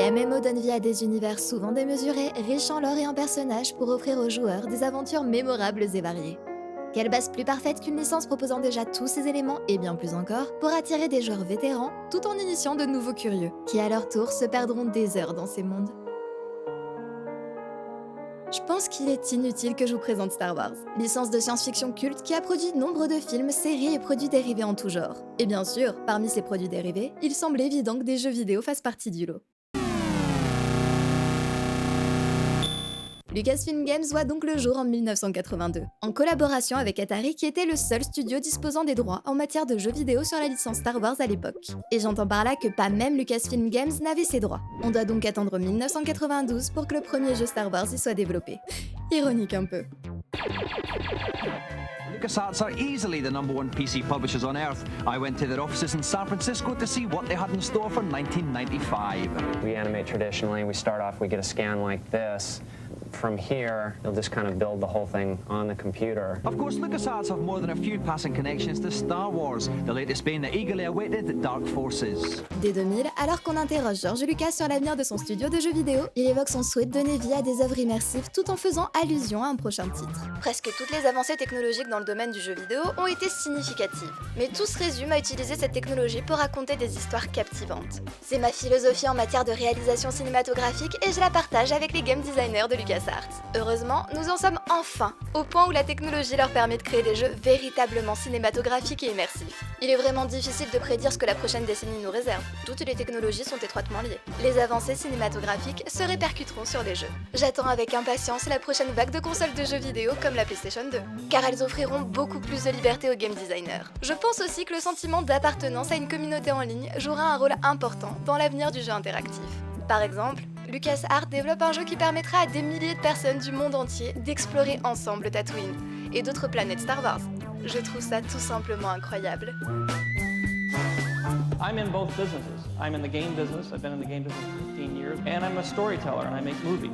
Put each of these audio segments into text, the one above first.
Les MMO donnent vie à des univers souvent démesurés, riches en lore et en personnages pour offrir aux joueurs des aventures mémorables et variées. Quelle base plus parfaite qu'une licence proposant déjà tous ces éléments et bien plus encore pour attirer des joueurs vétérans tout en initiant de nouveaux curieux, qui à leur tour se perdront des heures dans ces mondes. Je pense qu'il est inutile que je vous présente Star Wars, licence de science-fiction culte qui a produit nombre de films, séries et produits dérivés en tout genre. Et bien sûr, parmi ces produits dérivés, il semble évident que des jeux vidéo fassent partie du lot. Lucasfilm Games voit donc le jour en 1982, en collaboration avec Atari qui était le seul studio disposant des droits en matière de jeux vidéo sur la licence Star Wars à l'époque. Et j'entends par là que pas même Lucasfilm Games n'avait ses droits. On doit donc attendre 1992 pour que le premier jeu Star Wars y soit développé. Ironique un peu. LucasArts are easily the #1 PC publishers on Earth. I went to their offices in San Francisco to see what they had in store for 1995. We animate traditionally. We start off, we get a scan like this. From here, they'll just kind of build the whole thing on the computer. Of course, LucasArts have more than a few passing connections to Star Wars, the latest being the eagerly awaited Dark Forces. Dès 2000, alors qu'on interroge George Lucas sur l'avenir de son studio de jeux vidéo, il évoque son souhait de donner vie à des œuvres immersives tout en faisant allusion à un prochain titre. Presque toutes les avancées technologiques dans le domaine du jeu vidéo ont été significatives, mais tout se résume à utiliser cette technologie pour raconter des histoires captivantes. C'est ma philosophie en matière de réalisation cinématographique et je la partage avec les game designers de LucasArts. Heureusement, nous en sommes enfin au point où la technologie leur permet de créer des jeux véritablement cinématographiques et immersifs. Il est vraiment difficile de prédire ce que la prochaine décennie nous réserve. Toutes les technologies sont étroitement liées. Les avancées cinématographiques se répercuteront sur les jeux. J'attends avec impatience la prochaine vague de consoles de jeux vidéo comme la PlayStation 2, car elles offriront beaucoup plus de liberté aux game designers. Je pense aussi que le sentiment d'appartenance à une communauté en ligne jouera un rôle important dans l'avenir du jeu interactif. Par exemple, LucasArts développe un jeu qui permettra à des milliers de personnes du monde entier d'explorer ensemble Tatooine et d'autres planètes Star Wars. Je trouve ça tout simplement incroyable. I'm in both businesses. I'm in the game business, I've been in the game business for 15 years, and I'm a storyteller and I make movies.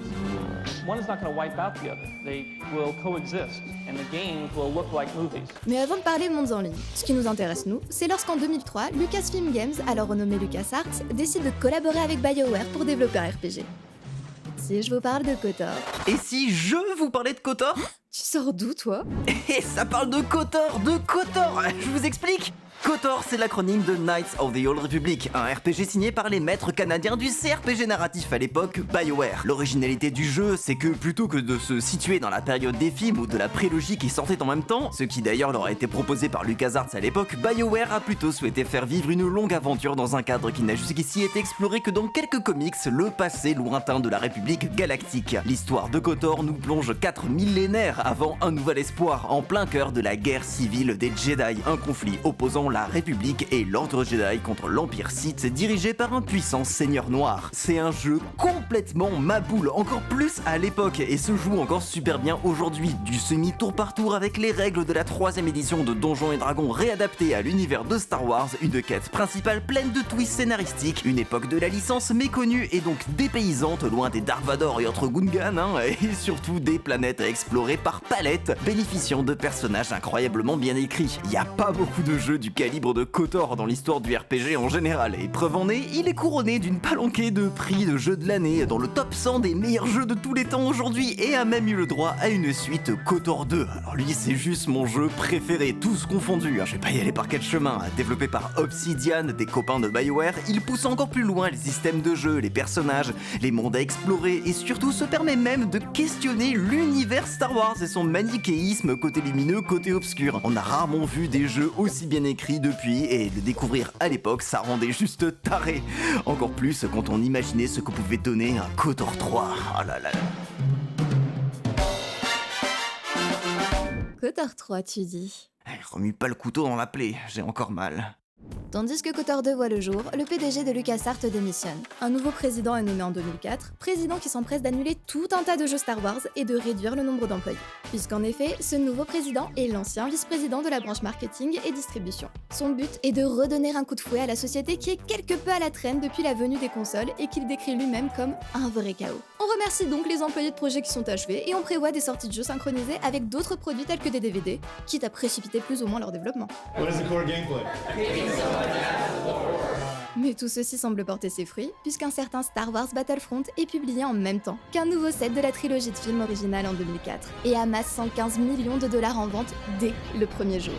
One is not going to wipe out the other. They will coexist, and the games will look like movies. Mais avant de parler mondes en ligne, ce qui nous intéresse nous, c'est lorsqu'en 2003, Lucasfilm Games, alors renommé LucasArts, décide de collaborer avec BioWare pour développer un RPG. Si je vous parle de KOTOR... Et si je vous parlais de KOTOR? Tu sors d'où, toi? Et ça parle de KOTOR, je vous explique. KOTOR, c'est l'acronyme de Knights of the Old Republic, un RPG signé par les maîtres canadiens du CRPG narratif à l'époque, BioWare. L'originalité du jeu, c'est que plutôt que de se situer dans la période des films ou de la prélogie qui sortait en même temps, ce qui d'ailleurs leur a été proposé par LucasArts à l'époque, BioWare a plutôt souhaité faire vivre une longue aventure dans un cadre qui n'a jusqu'ici été exploré que dans quelques comics, le passé lointain de la République galactique. L'histoire de KOTOR nous plonge 4 millénaires avant un nouvel espoir, en plein cœur de la guerre civile des Jedi, un conflit opposant la République et l'Ordre Jedi contre l'Empire Sith dirigé par un puissant seigneur noir. C'est un jeu complètement maboule, encore plus à l'époque, et se joue encore super bien aujourd'hui. Du semi-tour par tour avec les règles de la 3ème édition de Donjons et Dragons réadaptées à l'univers de Star Wars, une quête principale pleine de twists scénaristiques, une époque de la licence méconnue et donc dépaysante, loin des Dark Vador et autres Gungans, et surtout des planètes à explorer par palette, bénéficiant de personnages incroyablement bien écrits. Y a pas beaucoup de jeux du calibre de KOTOR dans l'histoire du RPG en général, et preuve en est, il est couronné d'une palanquée de prix de jeu de l'année dans le top 100 des meilleurs jeux de tous les temps aujourd'hui, et a même eu le droit à une suite KOTOR 2. Alors lui, c'est juste mon jeu préféré, tous confondus, je vais pas y aller par quatre chemins. Développé par Obsidian, des copains de BioWare, il pousse encore plus loin les systèmes de jeu, les personnages, les mondes à explorer, et surtout se permet même de questionner l'univers Star Wars et son manichéisme côté lumineux, côté obscur. On a rarement vu des jeux aussi bien écrits depuis, et le découvrir à l'époque, ça rendait juste taré. Encore plus quand on imaginait ce que pouvait donner un KOTOR 3. Oh là là. KOTOR 3, tu dis? Remue pas le couteau dans la plaie, j'ai encore mal. Tandis que KOTOR 2 voit le jour, le PDG de LucasArts démissionne. Un nouveau président est nommé en 2004, président qui s'empresse d'annuler tout un tas de jeux Star Wars et de réduire le nombre d'employés. Puisqu'en effet, ce nouveau président est l'ancien vice-président de la branche marketing et distribution. Son but est de redonner un coup de fouet à la société qui est quelque peu à la traîne depuis la venue des consoles et qu'il décrit lui-même comme un vrai chaos. On remercie donc les employés de projet qui sont achevés et on prévoit des sorties de jeux synchronisées avec d'autres produits tels que des DVD, quitte à précipiter plus ou moins leur développement. What is the core gameplay? Mais tout ceci semble porter ses fruits, puisqu'un certain Star Wars Battlefront est publié en même temps qu'un nouveau set de la trilogie de films originale en 2004, et amasse 115 millions de dollars en vente dès le premier jour.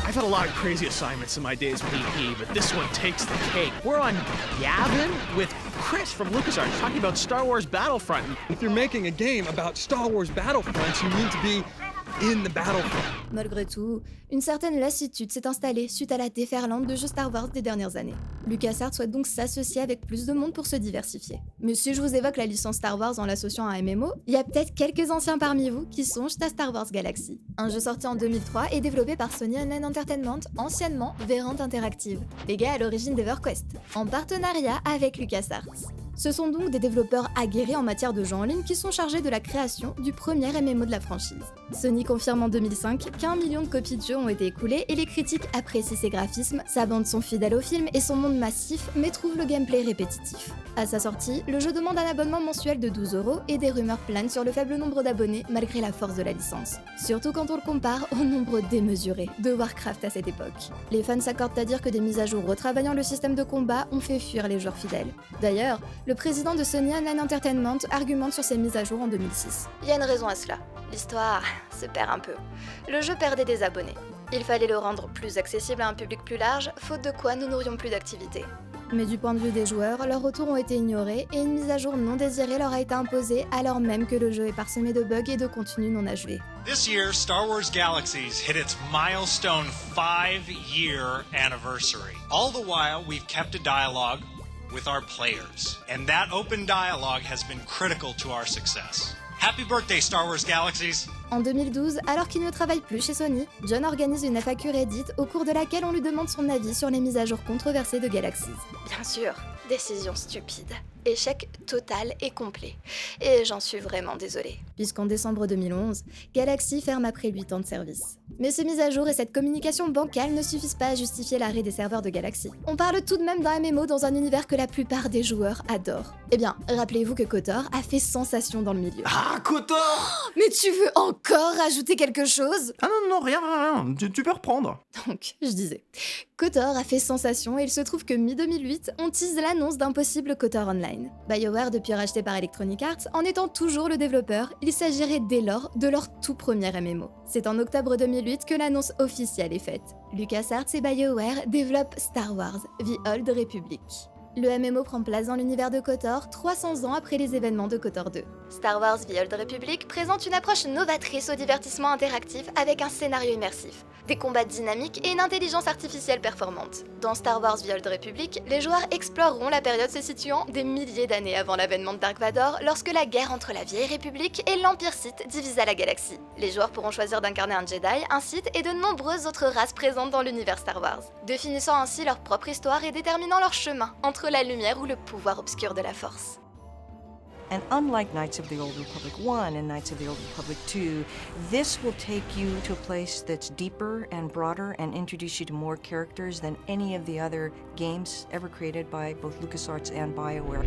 I've had a lot of crazy assignments in my days with EP, but this one takes the cake. We're on Yavin with Chris from LucasArts talking about Star Wars Battlefront. If you're making a game about Star Wars Battlefronts, you need to be in the battlefront. Malgré tout, une certaine lassitude s'est installée suite à la déferlante de jeux Star Wars des dernières années. LucasArts souhaite donc s'associer avec plus de monde pour se diversifier. Mais si je vous évoque la licence Star Wars en l'associant à un MMO, il y a peut-être quelques anciens parmi vous qui songent à Star Wars Galaxy. Un jeu sorti en 2003 et développé par Sony Online Entertainment, anciennement Verant Interactive, les gars à l'origine d'EverQuest, en partenariat avec LucasArts. Ce sont donc des développeurs aguerris en matière de jeux en ligne qui sont chargés de la création du premier MMO de la franchise. Sony confirme en 2005 qu'1 million de copies de jeux ont été écoulées et les critiques apprécient ses graphismes, sa bande son fidèle au film et son monde massif, mais trouvent le gameplay répétitif. À sa sortie, le jeu demande un abonnement mensuel de 12 € et des rumeurs planent sur le faible nombre d'abonnés malgré la force de la licence. Surtout quand on le compare au nombre démesuré de Warcraft à cette époque. Les fans s'accordent à dire que des mises à jour retravaillant le système de combat ont fait fuir les joueurs fidèles. D'ailleurs, le président de Sony Online Entertainment argumente sur ces mises à jour en 2006. Il y a une raison à cela. L'histoire se perd un peu. Le jeu perdait des abonnés. Il fallait le rendre plus accessible à un public plus large, faute de quoi nous n'aurions plus d'activité. Mais du point de vue des joueurs, leurs retours ont été ignorés et une mise à jour non désirée leur a été imposée alors même que le jeu est parsemé de bugs et de contenu non achevé. This year, Star Wars Galaxies hit its milestone 5-year anniversary. All the while, we've kept a dialogue with our players, and that open dialogue has been critical to our success. Happy birthday, Star Wars Galaxies! En 2012, alors qu'il ne travaille plus chez Sony, John organise une FAQ Reddit au cours de laquelle on lui demande son avis sur les mises à jour controversées de Galaxies. Bien sûr, décision stupide. Échec total et complet. Et j'en suis vraiment désolée. Puisqu'en décembre 2011, Galaxy ferme après 8 ans de service. Mais ces mises à jour et cette communication bancale ne suffisent pas à justifier l'arrêt des serveurs de Galaxy. On parle tout de même d'un MMO dans un univers que la plupart des joueurs adorent. Eh bien, rappelez-vous que KOTOR a fait sensation dans le milieu. Ah, KOTOR! Mais tu veux encore rajouter quelque chose? Ah non, rien, tu peux reprendre. Donc, je disais, KOTOR a fait sensation et il se trouve que mi-2008, on tease l'annonce d'un possible KOTOR Online. BioWare, depuis racheté par Electronic Arts, en étant toujours le développeur, il s'agirait dès lors de leur tout premier MMO. C'est en octobre 2008 que l'annonce officielle est faite. LucasArts et BioWare développent Star Wars, The Old Republic. Le MMO prend place dans l'univers de KOTOR 300 ans après les événements de KOTOR 2. Star Wars The Old Republic présente une approche novatrice au divertissement interactif avec un scénario immersif, des combats dynamiques et une intelligence artificielle performante. Dans Star Wars The Old Republic, les joueurs exploreront la période se situant des milliers d'années avant l'avènement de Dark Vador, lorsque la guerre entre la Vieille République et l'Empire Sith divisa la galaxie. Les joueurs pourront choisir d'incarner un Jedi, un Sith et de nombreuses autres races présentes dans l'univers Star Wars, définissant ainsi leur propre histoire et déterminant leur chemin entre la lumière ou le pouvoir obscur de la Force. And unlike Knights of the Old Republic 1 and Knights of the Old Republic 2, this will take you to a place that's deeper and broader and introduce you to more characters than any of the other games ever created by both LucasArts and BioWare.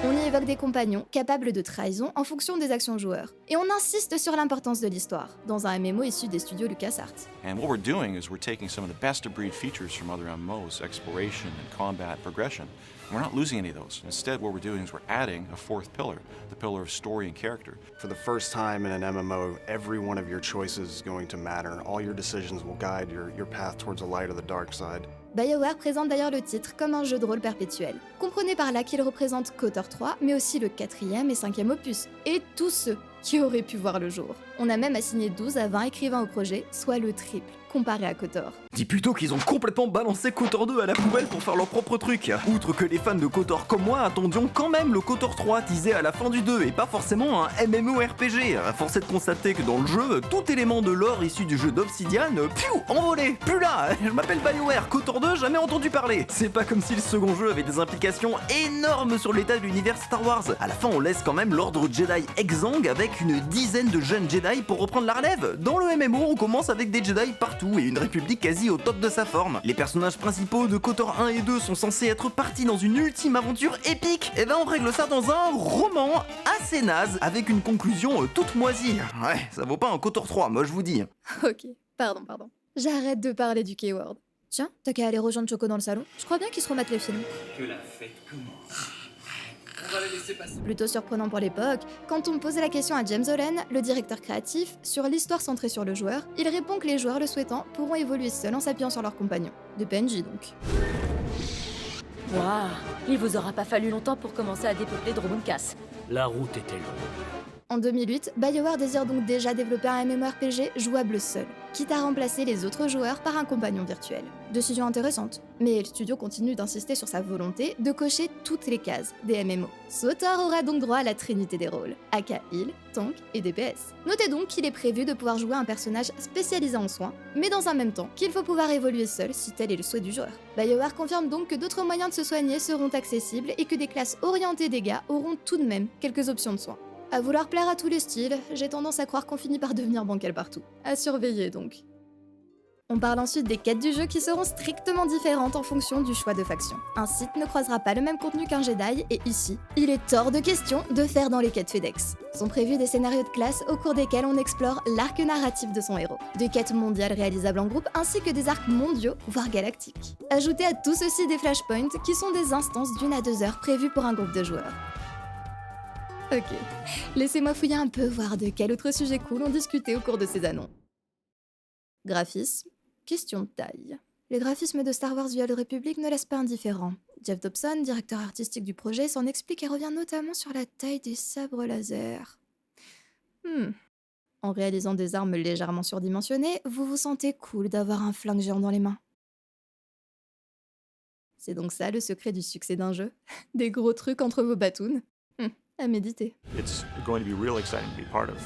On y évoque des compagnons capables de trahison en fonction des actions joueurs. Et on insiste sur l'importance de l'histoire, dans un MMO issu des studios LucasArts. And what we're doing is we're taking some of the best-of-breed features from other MMOs, exploration and combat progression. We're not losing any of those. Instead, what we're doing is we're adding a fourth pillar, the pillar of story and character. For the first time in an MMO, every one of your choices is going to matter. All your decisions will guide your path towards the light or the dark side. BioWare présente d'ailleurs le titre comme un jeu de rôle perpétuel. Comprenez par là qu'il représente KOTOR 3, mais aussi le 4e et 5e opus, et tous ceux qui auraient pu voir le jour. On a même assigné 12 à 20 écrivains au projet, soit le triple, comparé à KOTOR. Dis plutôt qu'ils ont complètement balancé KOTOR 2 à la poubelle pour faire leur propre truc. Outre que les fans de KOTOR comme moi attendions quand même le KOTOR 3 teasé à la fin du 2 et pas forcément un MMORPG. À force est de constater que dans le jeu, tout élément de lore issu du jeu d'Obsidian, envolé, plus là. Je m'appelle BioWare, KOTOR 2, jamais entendu parler. C'est pas comme si le second jeu avait des implications énormes sur l'état de l'univers Star Wars. À la fin, on laisse quand même l'ordre Jedi exsangue avec une dizaine de jeunes Jedi pour reprendre la relève. Dans le MMO, on commence avec des Jedi partout et une république quasi au top de sa forme. Les personnages principaux de KOTOR 1 et 2 sont censés être partis dans une ultime aventure épique. Et ben on règle ça dans un roman assez naze avec une conclusion toute moisie. Ouais, ça vaut pas un KOTOR 3, moi je vous dis. Ok, pardon. J'arrête de parler du Keyword. Tiens, t'as qu'à aller rejoindre Choco dans le salon. Je crois bien qu'ils se remettent les films. Que la fête commence. On va la laisser passer. Plutôt surprenant pour l'époque, quand on posait la question à James Holland, le directeur créatif, sur l'histoire centrée sur le joueur, il répond que les joueurs le souhaitant pourront évoluer seuls en s'appuyant sur leurs compagnons. De PNJ donc. Waouh, il vous aura pas fallu longtemps pour commencer à dépeupler Dromundkas. La route était longue. En 2008, BioWare désire donc déjà développer un MMORPG jouable seul, quitte à remplacer les autres joueurs par un compagnon virtuel. Décision intéressante, mais le studio continue d'insister sur sa volonté de cocher toutes les cases des MMO. SWTOR aura donc droit à la trinité des rôles, aka heal, tank et DPS. Notez donc qu'il est prévu de pouvoir jouer un personnage spécialisé en soins, mais dans un même temps qu'il faut pouvoir évoluer seul si tel est le souhait du joueur. BioWare confirme donc que d'autres moyens de se soigner seront accessibles et que des classes orientées dégâts auront tout de même quelques options de soins. À vouloir plaire à tous les styles, j'ai tendance à croire qu'on finit par devenir bancal partout. À surveiller donc. On parle ensuite des quêtes du jeu qui seront strictement différentes en fonction du choix de faction. Un site ne croisera pas le même contenu qu'un Jedi, et ici, il est hors de question de faire dans les quêtes FedEx. Sont prévus des scénarios de classe au cours desquels on explore l'arc narratif de son héros, des quêtes mondiales réalisables en groupe ainsi que des arcs mondiaux, voire galactiques. Ajoutez à tout ceci des flashpoints qui sont des instances d'1 à 2 heures prévues pour un groupe de joueurs. Ok, laissez-moi fouiller un peu, voir de quel autre sujet cool on discutait au cours de ces annonces. Graphisme, question de taille. Les graphismes de Star Wars The Old Republic ne laissent pas indifférent. Jeff Dobson, directeur artistique du projet, s'en explique et revient notamment sur la taille des sabres laser. En réalisant des armes légèrement surdimensionnées, vous vous sentez cool d'avoir un flingue géant dans les mains. C'est donc ça le secret du succès d'un jeu? Des gros trucs entre vos batoons? À méditer. It's going to be real exciting to be part of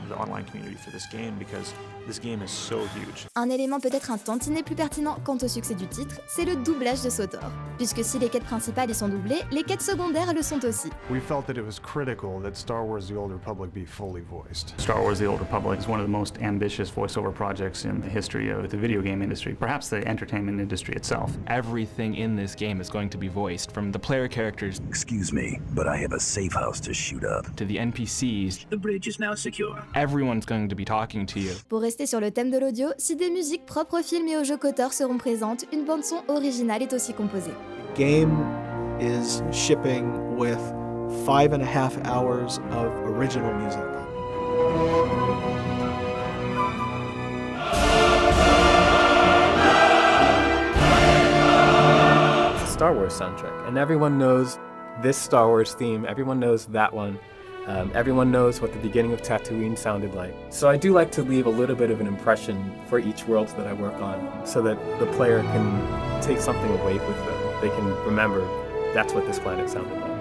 the online community for this game because this game is so huge. Un élément peut-être un tantinet plus pertinent quant au succès du titre, c'est le doublage de SWTOR. Puisque si les quêtes principales y sont doublées, les quêtes secondaires le sont aussi. We felt that it was critical that Star Wars The Old Republic be fully voiced. Star Wars The Old Republic is one of the most ambitious voiceover projects in the history of the video game industry, perhaps the entertainment industry itself. Everything in this game is going to be voiced, from the player characters. Excuse me, but I have a safe house to shoot up. To the NPCs. The bridge is now secure. Everyone's going to be talking to you. Pour rester sur le thème de l'audio, si des musiques propres aux films et aux jeux KOTOR seront présentes, une bande-son originale est aussi composée. Game is shipping with 5.5 hours of original music. It's a Star Wars soundtrack, and everyone knows this Star Wars theme, everyone knows that one. Everyone knows what the beginning of Tatooine sounded like. So I do like to leave a little bit of an impression for each world that I work on so that the player can take something away with them. They can remember that's what this planet sounded like.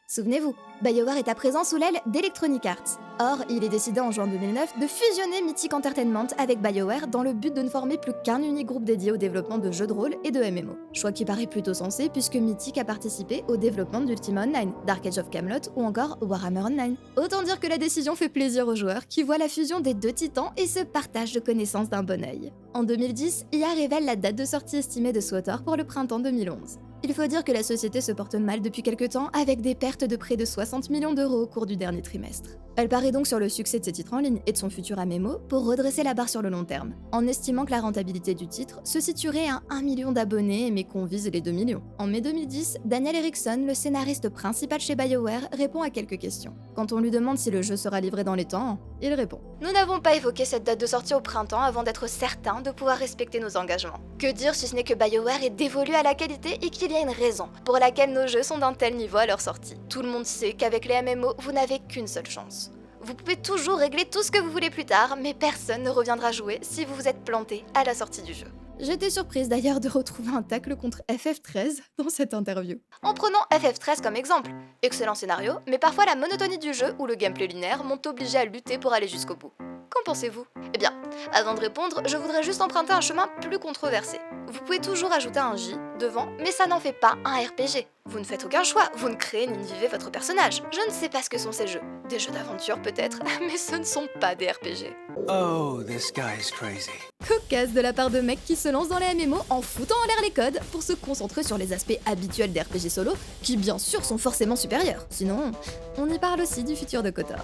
Souvenez-vous, BioWare est à présent sous l'aile d'Electronic Arts. Or, il est décidé en juin 2009 de fusionner Mythic Entertainment avec BioWare dans le but de ne former plus qu'un unique groupe dédié au développement de jeux de rôle et de MMO. Choix qui paraît plutôt sensé puisque Mythic a participé au développement d'Ultima Online, Dark Age of Camelot ou encore Warhammer Online. Autant dire que la décision fait plaisir aux joueurs qui voient la fusion des deux titans et ce partage de connaissances d'un bon œil. En 2010, IA révèle la date de sortie estimée de SWTOR pour le printemps 2011. Il faut dire que la société se porte mal depuis quelque temps avec des pertes de près de 60 millions d'euros au cours du dernier trimestre. Elle parie donc sur le succès de ses titres en ligne et de son futur MMO pour redresser la barre sur le long terme, en estimant que la rentabilité du titre se situerait à 1 million d'abonnés mais qu'on vise les 2 millions. En mai 2010, Daniel Erickson, le scénariste principal chez BioWare, répond à quelques questions. Quand on lui demande si le jeu sera livré dans les temps, il répond « Nous n'avons pas évoqué cette date de sortie au printemps avant d'être certains de pouvoir respecter nos engagements. Que dire si ce n'est que BioWare est dévolu à la qualité et qu'il y a une raison pour laquelle nos jeux sont d'un tel niveau à leur sortie. Tout le monde sait qu'avec les MMO, vous n'avez qu'une seule chance. Vous pouvez toujours régler tout ce que vous voulez plus tard, mais personne ne reviendra jouer si vous vous êtes planté à la sortie du jeu. » J'étais surprise d'ailleurs de retrouver un tacle contre FF13 dans cette interview. En prenant FF13 comme exemple, excellent scénario, mais parfois la monotonie du jeu ou le gameplay linéaire m'ont obligé à lutter pour aller jusqu'au bout. Qu'en pensez-vous ? Eh bien, avant de répondre, je voudrais juste emprunter un chemin plus controversé. Vous pouvez toujours ajouter un J devant, mais ça n'en fait pas un RPG. Vous ne faites aucun choix, vous ne créez ni ne vivez votre personnage. Je ne sais pas ce que sont ces jeux. Des jeux d'aventure peut-être, mais ce ne sont pas des RPG. Oh, this guy is crazy. Cocasse de la part de mecs qui se lancent dans les MMO en foutant en l'air les codes pour se concentrer sur les aspects habituels des RPG solo, qui bien sûr sont forcément supérieurs. Sinon, on y parle aussi du futur de KOTOR.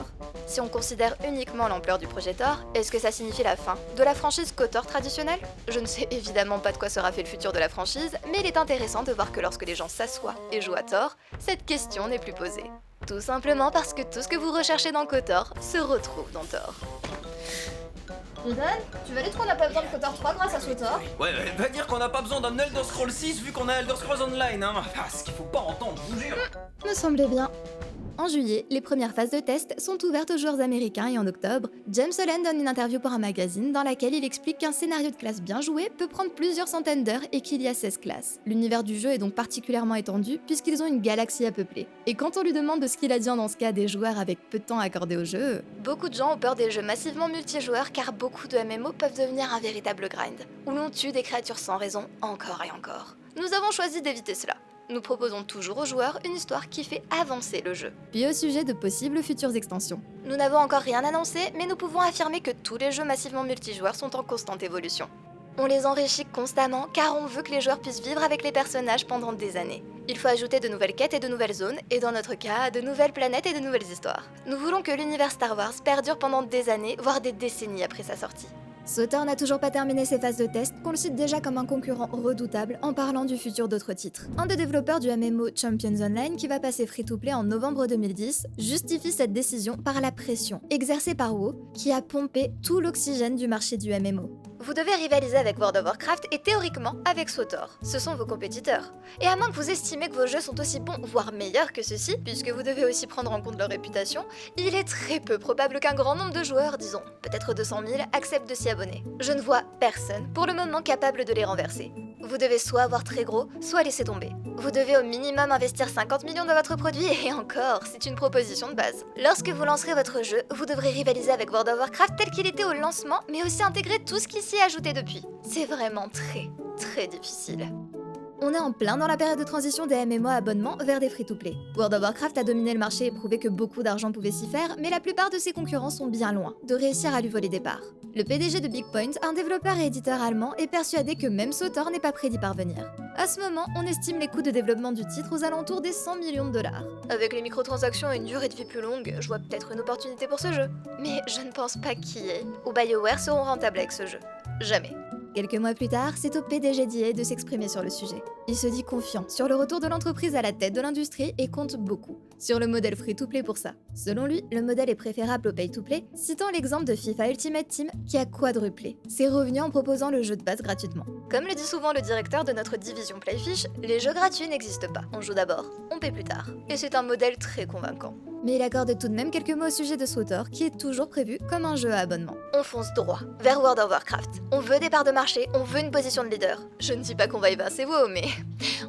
Si on considère uniquement l'ampleur du projet Thor, est-ce que ça signifie la fin de la franchise KOTOR traditionnelle? Je ne sais évidemment pas de quoi sera fait le futur de la franchise, mais il est intéressant de voir que lorsque les gens s'assoient et jouent à Thor, cette question n'est plus posée. Tout simplement parce que tout ce que vous recherchez dans KOTOR se retrouve dans Thor. Ethan, tu valides qu'on n'a pas besoin de KOTOR 3 grâce à SWTOR? Ouais, va dire qu'on n'a pas besoin d'un Elder Scrolls 6 vu qu'on a Elder Scrolls Online, hein. Ah, ce qu'il faut pas entendre, je vous jure. Me semblait bien. En juillet, les premières phases de test sont ouvertes aux joueurs américains et en octobre, James Holland donne une interview pour un magazine dans laquelle il explique qu'un scénario de classe bien joué peut prendre plusieurs centaines d'heures et qu'il y a 16 classes. L'univers du jeu est donc particulièrement étendu puisqu'ils ont une galaxie à peupler. Et quand on lui demande de ce qu'il a dit dans ce cas des joueurs avec peu de temps accordé au jeu, beaucoup de gens ont peur des jeux massivement multijoueurs car beaucoup de MMO peuvent devenir un véritable grind, où l'on tue des créatures sans raison encore et encore. Nous avons choisi d'éviter cela. Nous proposons toujours aux joueurs une histoire qui fait avancer le jeu. Puis au sujet de possibles futures extensions. Nous n'avons encore rien annoncé, mais nous pouvons affirmer que tous les jeux massivement multijoueurs sont en constante évolution. On les enrichit constamment car on veut que les joueurs puissent vivre avec les personnages pendant des années. Il faut ajouter de nouvelles quêtes et de nouvelles zones, et dans notre cas, de nouvelles planètes et de nouvelles histoires. Nous voulons que l'univers Star Wars perdure pendant des années, voire des décennies après sa sortie. SWTOR n'a toujours pas terminé ses phases de test, qu'on le cite déjà comme un concurrent redoutable en parlant du futur d'autres titres. Un des développeurs du MMO Champions Online, qui va passer free-to-play en novembre 2010, justifie cette décision par la pression exercée par WoW, qui a pompé tout l'oxygène du marché du MMO. Vous devez rivaliser avec World of Warcraft et théoriquement avec SWTOR. Ce sont vos compétiteurs. Et à moins que vous estimez que vos jeux sont aussi bons, voire meilleurs que ceux-ci, puisque vous devez aussi prendre en compte leur réputation, il est très peu probable qu'un grand nombre de joueurs, disons peut-être 200 000, acceptent de s'y abonner. Je ne vois personne pour le moment capable de les renverser. Vous devez soit avoir très gros, soit laisser tomber. Vous devez au minimum investir 50 millions dans votre produit et encore, c'est une proposition de base. Lorsque vous lancerez votre jeu, vous devrez rivaliser avec World of Warcraft tel qu'il était au lancement, mais aussi intégrer tout ce qui s'y est ajouté depuis. C'est vraiment très difficile. On est en plein dans la période de transition des MMO à abonnement vers des free-to-play. World of Warcraft a dominé le marché et prouvé que beaucoup d'argent pouvait s'y faire, mais la plupart de ses concurrents sont bien loin de réussir à lui voler des parts. Le PDG de Big Point, un développeur et éditeur allemand, est persuadé que même SWTOR n'est pas prêt d'y parvenir. À ce moment, on estime les coûts de développement du titre aux alentours des 100 millions de dollars. Avec les microtransactions et une durée de vie plus longue, je vois peut-être une opportunité pour ce jeu. Mais je ne pense pas qu'EA ou BioWare seront rentables avec ce jeu. Jamais. Quelques mois plus tard, c'est au PDG d'EA de s'exprimer sur le sujet. Il se dit confiant sur le retour de l'entreprise à la tête de l'industrie et compte beaucoup sur le modèle free-to-play pour ça. Selon lui, le modèle est préférable au pay-to-play, citant l'exemple de FIFA Ultimate Team qui a quadruplé ses revenus en proposant le jeu de base gratuitement. Comme le dit souvent le directeur de notre division Playfish, les jeux gratuits n'existent pas. On joue d'abord, on paie plus tard. Et c'est un modèle très convaincant. Mais il accorde tout de même quelques mots au sujet de SWTOR qui est toujours prévu comme un jeu à abonnement. On fonce droit vers World of Warcraft. On veut des parts de marché, on veut une position de leader. Je ne dis pas qu'on va évincer WoW, mais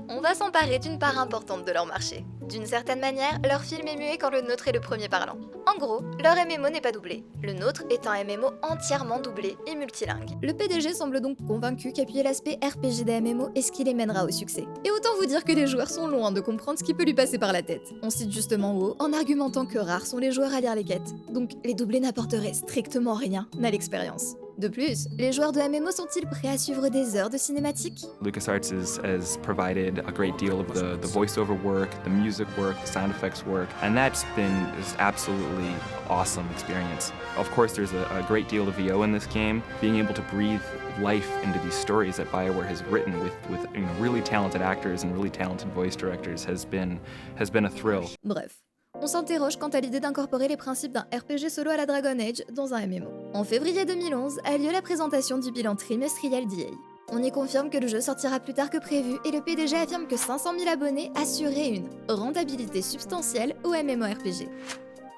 on va s'emparer d'une part importante de leur marché. D'une certaine manière, leur film est muet quand le nôtre est le premier parlant. En gros, leur MMO n'est pas doublé. Le nôtre est un MMO entièrement doublé et multilingue. Le PDG semble donc convaincu qu'appuyer l'aspect RPG des MMO est ce qui les mènera au succès. Et autant vous dire que les joueurs sont loin de comprendre ce qui peut lui passer par la tête. On cite justement WoW en argumentant que rares sont les joueurs à lire les quêtes. Donc les doublés n'apporteraient strictement rien à l'expérience. De plus, les joueurs de MMO sont-ils prêts à suivre des heures de cinématiques? LucasArts has provided a great deal of the voiceover work, the music work, the sound effects work, and that's been just absolutely awesome experience. Of course, there's a great deal of VO in this game. Being able to breathe life into these stories that BioWare has written with really talented actors and really talented voice directors has been a thrill. Bref. On s'interroge quant à l'idée d'incorporer les principes d'un RPG solo à la Dragon Age dans un MMO. En février 2011 a lieu la présentation du bilan trimestriel d'EA. On y confirme que le jeu sortira plus tard que prévu et le PDG affirme que 500 000 abonnés assuraient une rentabilité substantielle au MMORPG.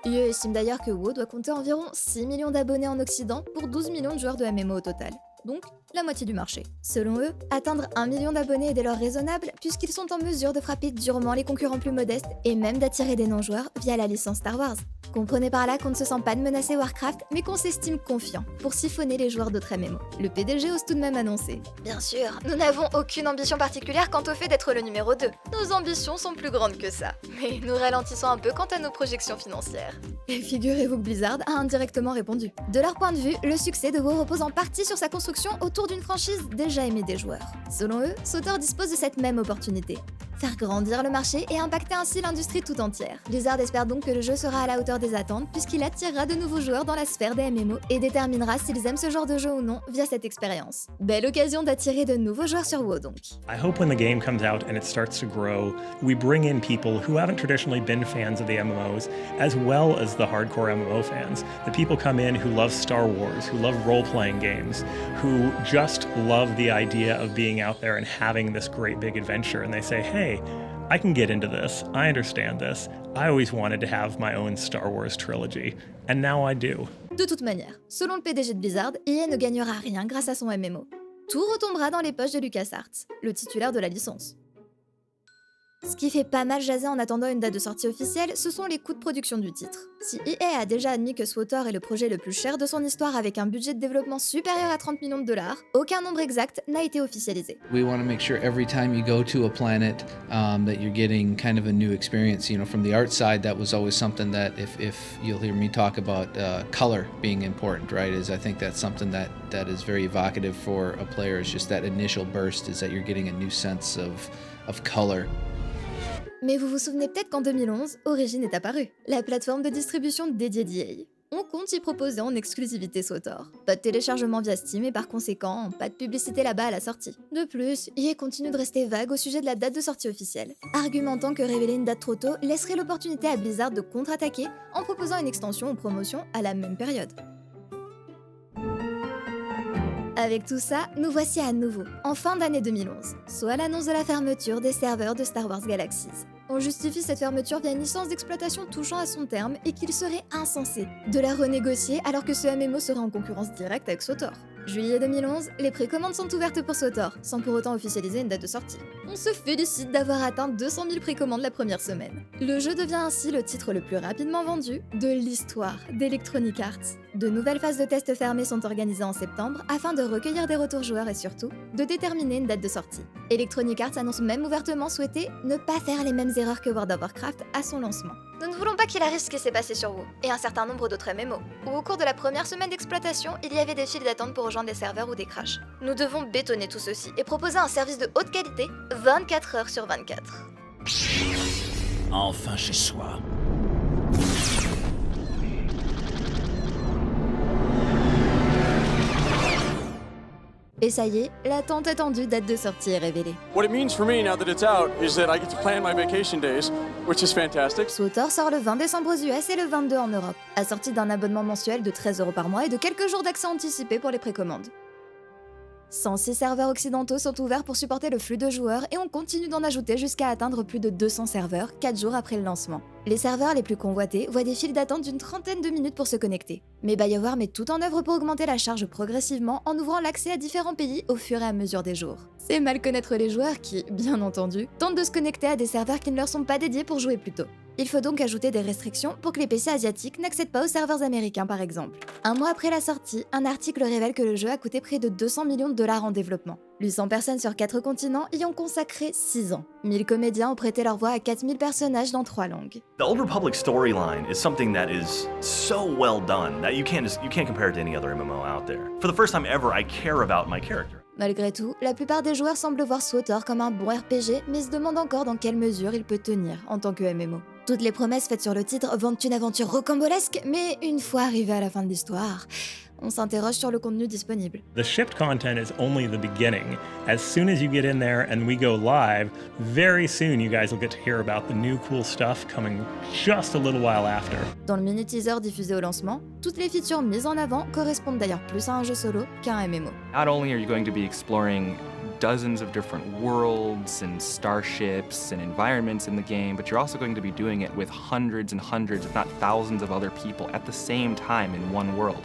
EA estime d'ailleurs que WoW doit compter environ 6 millions d'abonnés en Occident pour 12 millions de joueurs de MMO au total. donc la moitié du marché. Selon eux, atteindre 1 million d'abonnés est dès lors raisonnable puisqu'ils sont en mesure de frapper durement les concurrents plus modestes et même d'attirer des non-joueurs via la licence Star Wars. Comprenez par là qu'on ne se sent pas de menacer Warcraft, mais qu'on s'estime confiant pour siphonner les joueurs d'autres MMO. Le PDG ose tout de même annoncer. Bien sûr, nous n'avons aucune ambition particulière quant au fait d'être le numéro 2. Nos ambitions sont plus grandes que ça. Mais nous ralentissons un peu quant à nos projections financières. Et figurez-vous que Blizzard a indirectement répondu. De leur point de vue, le succès de WoW repose en partie sur sa construction autour d'une franchise déjà aimée des joueurs. Selon eux, SWTOR dispose de cette même opportunité. Faire grandir le marché et impacter ainsi l'industrie tout entière. Blizzard espère donc que le jeu sera à la hauteur des attentes puisqu'il attirera de nouveaux joueurs dans la sphère des MMO et déterminera s'ils aiment ce genre de jeu ou non via cette expérience. Belle occasion d'attirer de nouveaux joueurs sur WoW donc. I hope when the game comes out and it starts to grow, we bring in people who haven't traditionally been fans of the MMOs as well as the hardcore MMO fans. The people come in who love Star Wars, who love role-playing games, who just love the idea of being out there and having this great big adventure, and they say, hey, I can get into this, I understand this, I always wanted to have my own Star Wars trilogy, and now I do. De toute manière, selon le PDG de Blizzard, EA ne gagnera rien grâce à son MMO. Tout retombera dans les poches de LucasArts, le titulaire de la licence. Ce qui fait pas mal jaser en attendant une date de sortie officielle, ce sont les coûts de production du titre. Si EA a déjà admis que SWTOR est le projet le plus cher de son histoire avec un budget de développement supérieur à 30 millions de dollars, aucun nombre exact n'a été officialisé. We want to make sure every time you go to a planet that you're getting kind of a new experience. You know, from the art side, that was always something that if you'll hear me talk about color being important, right? I think that's something that is very evocative for a player. It's just that initial burst is that you're getting a new sense of color. Mais vous vous souvenez peut-être qu'en 2011, Origin est apparue, la plateforme de distribution dédiée d'EA. On compte y proposer en exclusivité SWTOR. Pas de téléchargement via Steam et par conséquent, pas de publicité là-bas à la sortie. De plus, EA continue de rester vague au sujet de la date de sortie officielle, argumentant que révéler une date trop tôt laisserait l'opportunité à Blizzard de contre-attaquer en proposant une extension ou promotion à la même période. Avec tout ça, nous voici à nouveau, en fin d'année 2011, soit l'annonce de la fermeture des serveurs de Star Wars Galaxies. On justifie cette fermeture via une licence d'exploitation touchant à son terme et qu'il serait insensé de la renégocier alors que ce MMO serait en concurrence directe avec SWTOR. Juillet 2011, les précommandes sont ouvertes pour SWTOR, sans pour autant officialiser une date de sortie. On se félicite d'avoir atteint 200 000 précommandes la première semaine. Le jeu devient ainsi le titre le plus rapidement vendu de l'histoire d'Electronic Arts. De nouvelles phases de tests fermés sont organisées en septembre afin de recueillir des retours joueurs et surtout, de déterminer une date de sortie. Electronic Arts annonce même ouvertement souhaiter ne pas faire les mêmes erreurs que World of Warcraft à son lancement. Nous ne voulons pas qu'il arrive ce qui s'est passé sur WoW et un certain nombre d'autres MMO, où au cours de la première semaine d'exploitation, il y avait des files d'attente pour rejoindre des serveurs ou des crashs. Nous devons bétonner tout ceci et proposer un service de haute qualité 24 heures sur 24. Enfin chez soi. Et ça y est, la tant attendue date de sortie est révélée. What it means for me now that it's out is that I get to plan my vacation days, which is fantastic. SWTOR sort le 20 décembre aux US et le 22 en Europe, assorti d'un abonnement mensuel de 13 € par mois et de quelques jours d'accès anticipé pour les précommandes. 106 serveurs occidentaux sont ouverts pour supporter le flux de joueurs et on continue d'en ajouter jusqu'à atteindre plus de 200 serveurs 4 jours après le lancement. Les serveurs les plus convoités voient des files d'attente d'une trentaine de minutes pour se connecter. Mais BioWare met tout en œuvre pour augmenter la charge progressivement en ouvrant l'accès à différents pays au fur et à mesure des jours. C'est mal connaître les joueurs qui, bien entendu, tentent de se connecter à des serveurs qui ne leur sont pas dédiés pour jouer plus tôt. Il faut donc ajouter des restrictions pour que les PC asiatiques n'accèdent pas aux serveurs américains par exemple. Un mois après la sortie, un article révèle que le jeu a coûté près de 200 millions de dollars en développement. 800 personnes sur 4 continents y ont consacré 6 ans. 1000 comédiens ont prêté leur voix à 4000 personnages dans 3 langues. The Old Republic storyline is something that is so well done that you can't compare it to any other MMO out there. For the first time ever, I care about my character. Malgré tout, la plupart des joueurs semblent voir SWTOR comme un bon RPG, mais se demandent encore dans quelle mesure il peut tenir en tant que MMO. Toutes les promesses faites sur le titre vendent une aventure rocambolesque, mais une fois arrivé à la fin de l'histoire, on s'interroge sur le contenu disponible. The shipped content is only the beginning. As soon as you get in there and we go live, very soon you guys will get to hear about the new cool stuff coming just a little while after. Dans le mini-teaser diffusé au lancement, toutes les features mises en avant correspondent d'ailleurs plus à un jeu solo qu'à un MMO. Not only are you going to be exploring dozens of different worlds and starships and environments in the game, but you're also going to be doing it with hundreds and hundreds, if not thousands of other people at the same time in one world.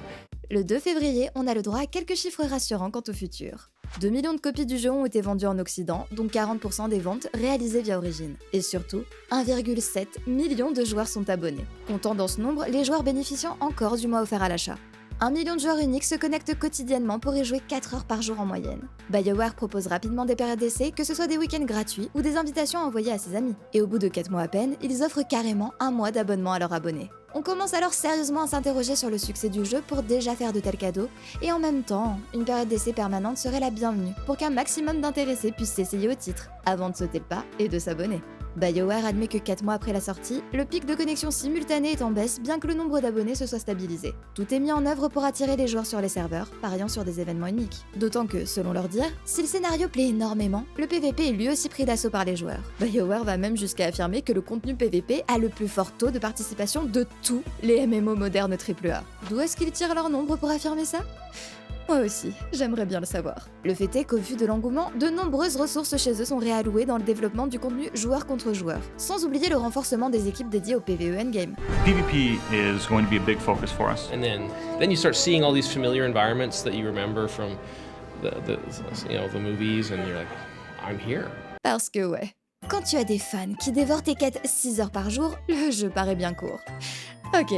Le 2 février, on a le droit à quelques chiffres rassurants quant au futur. 2 millions de copies du jeu ont été vendues en Occident, dont 40% des ventes réalisées via Origin. Et surtout, 1,7 million de joueurs sont abonnés. Comptant dans ce nombre les joueurs bénéficiant encore du mois offert à l'achat. 1 million de joueurs uniques se connectent quotidiennement pour y jouer 4 heures par jour en moyenne. BioWare propose rapidement des périodes d'essai, que ce soit des week-ends gratuits ou des invitations envoyées à ses amis. Et au bout de 4 mois à peine, ils offrent carrément un mois d'abonnement à leurs abonnés. On commence alors sérieusement à s'interroger sur le succès du jeu pour déjà faire de tels cadeaux, et en même temps, une période d'essai permanente serait la bienvenue pour qu'un maximum d'intéressés puissent s'essayer au titre, avant de sauter le pas et de s'abonner. BioWare admet que 4 mois après la sortie, le pic de connexion simultanée est en baisse bien que le nombre d'abonnés se soit stabilisé. Tout est mis en œuvre pour attirer les joueurs sur les serveurs, pariant sur des événements uniques. D'autant que, selon leur dire, si le scénario plaît énormément, le PvP est lui aussi pris d'assaut par les joueurs. BioWare va même jusqu'à affirmer que le contenu PvP a le plus fort taux de participation de tous les MMO modernes AAA. D'où est-ce qu'ils tirent leur nombre pour affirmer ça ? Moi aussi, j'aimerais bien le savoir. Le fait est qu'au vu de l'engouement, de nombreuses ressources chez eux sont réallouées dans le développement du contenu joueur contre joueur, sans oublier le renforcement des équipes dédiées au PvE endgame. PvP is going to be a big focus for us. And then you start seeing all these familiar environments that you remember from the movies and you're like, I'm here. Parce que ouais, quand tu as des fans qui dévorent tes quêtes 6 heures par jour, le jeu paraît bien court. Ok.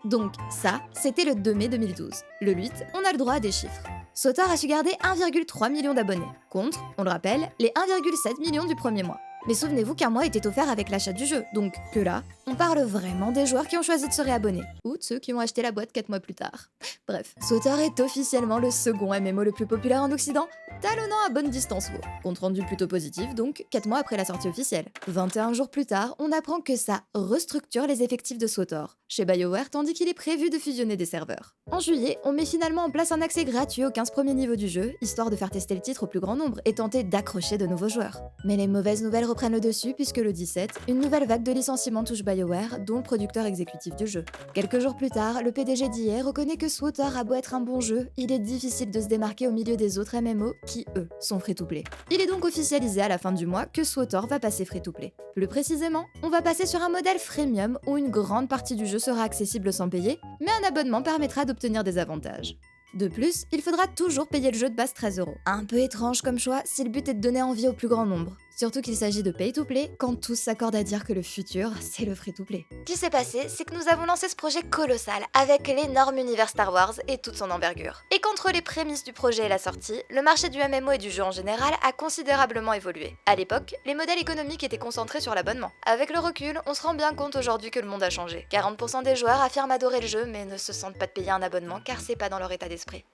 Donc ça, c'était le 2 mai 2012. Le 8, on a le droit à des chiffres. SWTOR a su garder 1,3 million d'abonnés, contre, on le rappelle, les 1,7 millions du premier mois. Mais souvenez-vous qu'un mois était offert avec l'achat du jeu, donc que là, on parle vraiment des joueurs qui ont choisi de se réabonner, ou de ceux qui ont acheté la boîte 4 mois plus tard. Bref, SWTOR est officiellement le second MMO le plus populaire en Occident, talonnant à bonne distance WoW. Compte rendu plutôt positif, donc 4 mois après la sortie officielle. 21 jours plus tard, on apprend que ça restructure les effectifs de SWTOR chez BioWare, tandis qu'il est prévu de fusionner des serveurs. En juillet, on met finalement en place un accès gratuit aux 15 premiers niveaux du jeu, histoire de faire tester le titre au plus grand nombre et tenter d'accrocher de nouveaux joueurs. Mais les mauvaises nouvelles reprennent le dessus puisque le 17, une nouvelle vague de licenciements touche BioWare, dont le producteur exécutif du jeu. Quelques jours plus tard, le PDG d'hier reconnaît que SWTOR a beau être un bon jeu, il est difficile de se démarquer au milieu des autres MMO qui, eux, sont free-to-play. Il est donc officialisé à la fin du mois que SWTOR va passer free-to-play. Plus précisément, on va passer sur un modèle freemium où une grande partie du jeu sera accessible sans payer, mais un abonnement permettra d'obtenir des avantages. De plus, il faudra toujours payer le jeu de base 13 €. Un peu étrange comme choix si le but est de donner envie au plus grand nombre. Surtout qu'il s'agit de pay-to-play quand tous s'accordent à dire que le futur, c'est le free-to-play. Ce qui s'est passé, c'est que nous avons lancé ce projet colossal avec l'énorme univers Star Wars et toute son envergure. Et qu'entre les prémices du projet et la sortie, le marché du MMO et du jeu en général a considérablement évolué. À l'époque, les modèles économiques étaient concentrés sur l'abonnement. Avec le recul, on se rend bien compte aujourd'hui que le monde a changé. 40% des joueurs affirment adorer le jeu mais ne se sentent pas de payer un abonnement car c'est pas dans leur état d'esprit.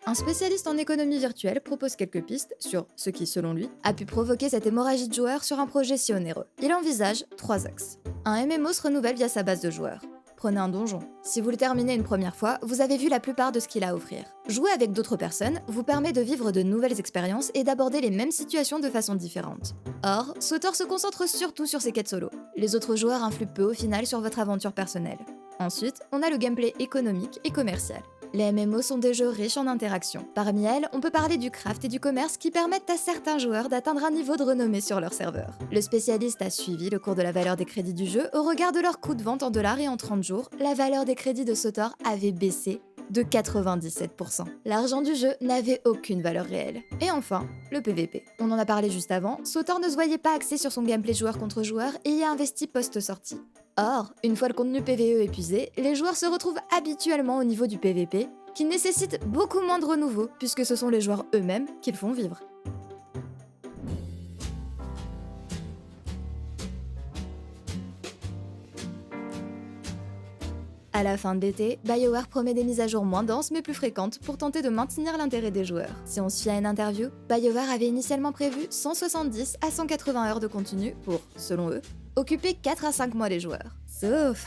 Un spécialiste en économie virtuelle propose quelques pistes sur ce qui, selon lui, a pu provoquer cette hémorragie de joueurs sur un projet si onéreux. Il envisage 3 axes. Un MMO se renouvelle via sa base de joueurs. Prenez un donjon. Si vous le terminez une première fois, vous avez vu la plupart de ce qu'il a à offrir. Jouer avec d'autres personnes vous permet de vivre de nouvelles expériences et d'aborder les mêmes situations de façon différente. Or, SWTOR se concentre surtout sur ses quêtes solo. Les autres joueurs influent peu au final sur votre aventure personnelle. Ensuite, on a le gameplay économique et commercial. Les MMO sont des jeux riches en interactions. Parmi elles, on peut parler du craft et du commerce qui permettent à certains joueurs d'atteindre un niveau de renommée sur leur serveur. Le spécialiste a suivi le cours de la valeur des crédits du jeu au regard de leur coût de vente en dollars et en 30 jours, la valeur des crédits de SWTOR avait baissé de 97%. L'argent du jeu n'avait aucune valeur réelle. Et enfin, le PvP. On en a parlé juste avant, SWTOR ne se voyait pas axé sur son gameplay joueur contre joueur et y a investi post-sortie. Or, une fois le contenu PvE épuisé, les joueurs se retrouvent habituellement au niveau du PvP, qui nécessite beaucoup moins de renouveau, puisque ce sont les joueurs eux-mêmes qui le font vivre. À la fin de l'été, BioWare promet des mises à jour moins denses mais plus fréquentes pour tenter de maintenir l'intérêt des joueurs. Si on se fie à une interview, BioWare avait initialement prévu 170 à 180 heures de contenu pour, selon eux, occuper 4 à 5 mois les joueurs. Sauf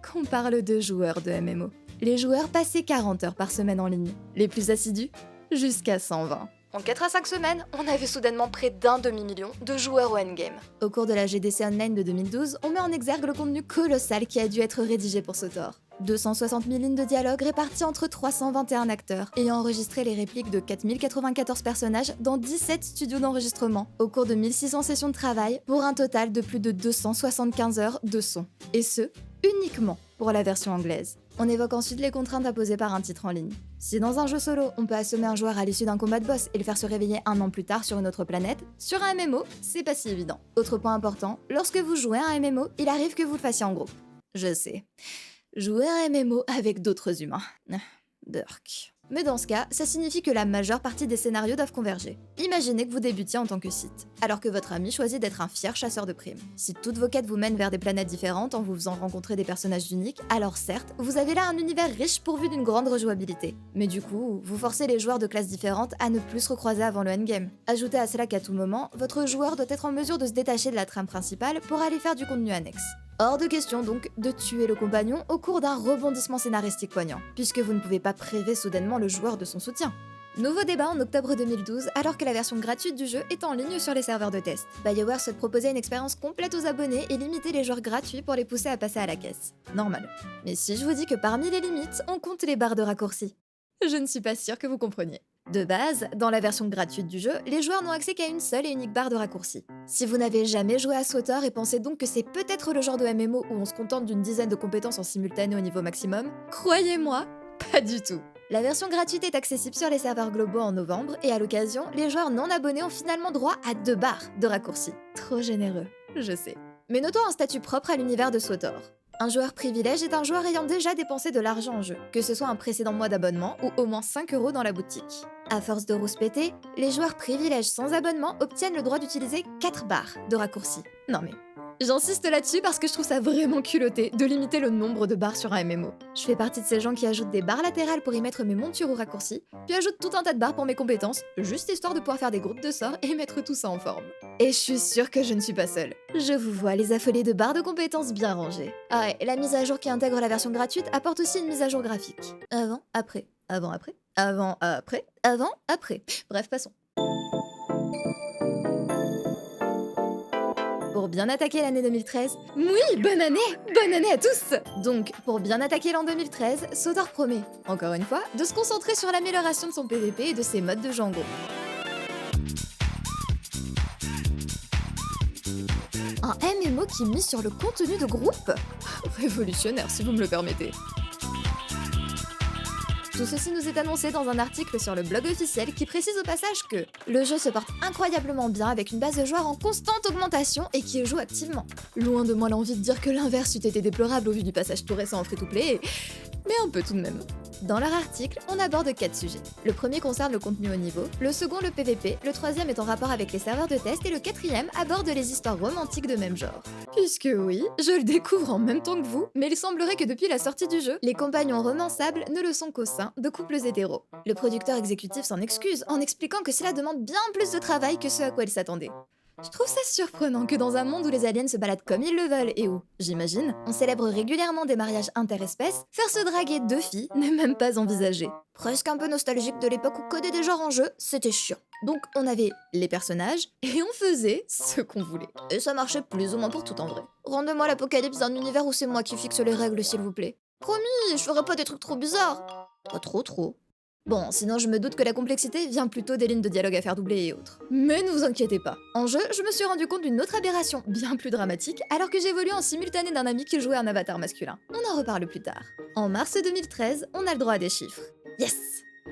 qu'on parle de joueurs de MMO. Les joueurs passaient 40 heures par semaine en ligne. Les plus assidus, jusqu'à 120. En 4 à 5 semaines, on avait soudainement près d'1 demi-million de joueurs au endgame. Au cours de la GDC Online de 2012, on met en exergue le contenu colossal qui a dû être rédigé pour SWTOR. 260 000 lignes de dialogue réparties entre 321 acteurs, ayant enregistré les répliques de 4094 personnages dans 17 studios d'enregistrement, au cours de 1600 sessions de travail, pour un total de plus de 275 heures de son. Et ce, uniquement pour la version anglaise. On évoque ensuite les contraintes imposées par un titre en ligne. Si dans un jeu solo, on peut assommer un joueur à l'issue d'un combat de boss et le faire se réveiller un an plus tard sur une autre planète, sur un MMO, c'est pas si évident. Autre point important, lorsque vous jouez à un MMO, il arrive que vous le fassiez en groupe. Je sais. Jouer à un MMO avec d'autres humains. Burk. Mais dans ce cas, ça signifie que la majeure partie des scénarios doivent converger. Imaginez que vous débutiez en tant que site, alors que votre ami choisit d'être un fier chasseur de primes. Si toutes vos quêtes vous mènent vers des planètes différentes en vous faisant rencontrer des personnages uniques, alors certes, vous avez là un univers riche pourvu d'une grande rejouabilité. Mais du coup, vous forcez les joueurs de classes différentes à ne plus se recroiser avant le endgame. Ajoutez à cela qu'à tout moment, votre joueur doit être en mesure de se détacher de la trame principale pour aller faire du contenu annexe. Hors de question donc de tuer le compagnon au cours d'un rebondissement scénaristique poignant, puisque vous ne pouvez pas priver soudainement le joueur de son soutien. Nouveau débat en octobre 2012, alors que la version gratuite du jeu est en ligne sur les serveurs de test. BioWare souhaite proposer une expérience complète aux abonnés et limiter les joueurs gratuits pour les pousser à passer à la caisse. Normal. Mais si je vous dis que parmi les limites, on compte les barres de raccourcis, je ne suis pas sûre que vous compreniez. De base, dans la version gratuite du jeu, les joueurs n'ont accès qu'à une seule et unique barre de raccourcis. Si vous n'avez jamais joué à SWTOR et pensez donc que c'est peut-être le genre de MMO où on se contente d'une dizaine de compétences en simultané au niveau maximum, croyez-moi, pas du tout. La version gratuite est accessible sur les serveurs globaux en novembre et à l'occasion, les joueurs non abonnés ont finalement droit à 2 barres de raccourcis. Trop généreux, je sais. Mais notons un statut propre à l'univers de SWTOR. Un joueur privilège est un joueur ayant déjà dépensé de l'argent en jeu, que ce soit un précédent mois d'abonnement ou au moins 5 € dans la boutique. À force de rouspéter, les joueurs privilèges sans abonnement obtiennent le droit d'utiliser 4 barres de raccourcis. Non mais... J'insiste là-dessus parce que je trouve ça vraiment culotté de limiter le nombre de barres sur un MMO. Je fais partie de ces gens qui ajoutent des barres latérales pour y mettre mes montures ou raccourcis, puis ajoutent tout un tas de barres pour mes compétences, juste histoire de pouvoir faire des groupes de sorts et mettre tout ça en forme. Et je suis sûre que je ne suis pas seule. Je vous vois les affolés de barres de compétences bien rangées. Ah ouais, la mise à jour qui intègre la version gratuite apporte aussi une mise à jour graphique. Avant, après, avant, après, avant, après, avant, après. Bref, passons. Pour bien attaquer l'année 2013... Oui, bonne année à tous. Donc, pour bien attaquer l'an 2013, SWTOR promet, encore une fois, de se concentrer sur l'amélioration de son PVP et de ses modes de jeu en groupe. Un MMO qui mise sur le contenu de groupe? Révolutionnaire, si vous me le permettez. Tout ceci nous est annoncé dans un article sur le blog officiel qui précise au passage que le jeu se porte incroyablement bien avec une base de joueurs en constante augmentation et qui joue activement. Loin de moi l'envie de dire que l'inverse eût été déplorable au vu du passage tout récent en free-to-play, mais un peu tout de même. Dans leur article, on aborde 4 sujets. Le premier concerne le contenu haut niveau, le second le PVP, le troisième est en rapport avec les serveurs de test et le quatrième aborde les histoires romantiques de même genre. Puisque oui, je le découvre en même temps que vous, mais il semblerait que depuis la sortie du jeu, les compagnons romançables ne le sont qu'au sein de couples hétéros. Le producteur exécutif s'en excuse en expliquant que cela demande bien plus de travail que ce à quoi il s'attendait. Je trouve ça surprenant que dans un monde où les aliens se baladent comme ils le veulent et où, j'imagine, on célèbre régulièrement des mariages interespèces, faire se draguer 2 filles n'est même pas envisagé. Presque un peu nostalgique de l'époque où coder des genres en jeu, c'était chiant. Donc on avait les personnages et on faisait ce qu'on voulait. Et ça marchait plus ou moins pour tout en vrai. Rendez-moi l'apocalypse d'un univers où c'est moi qui fixe les règles s'il vous plaît. Promis, je ferai pas des trucs trop bizarres. Pas trop. Bon, sinon je me doute que la complexité vient plutôt des lignes de dialogue à faire doubler et autres. Mais ne vous inquiétez pas. En jeu, je me suis rendu compte d'une autre aberration, bien plus dramatique, alors que j'évoluais en simultané d'un ami qui jouait un avatar masculin. On en reparle plus tard. En mars 2013, on a le droit à des chiffres. Yes!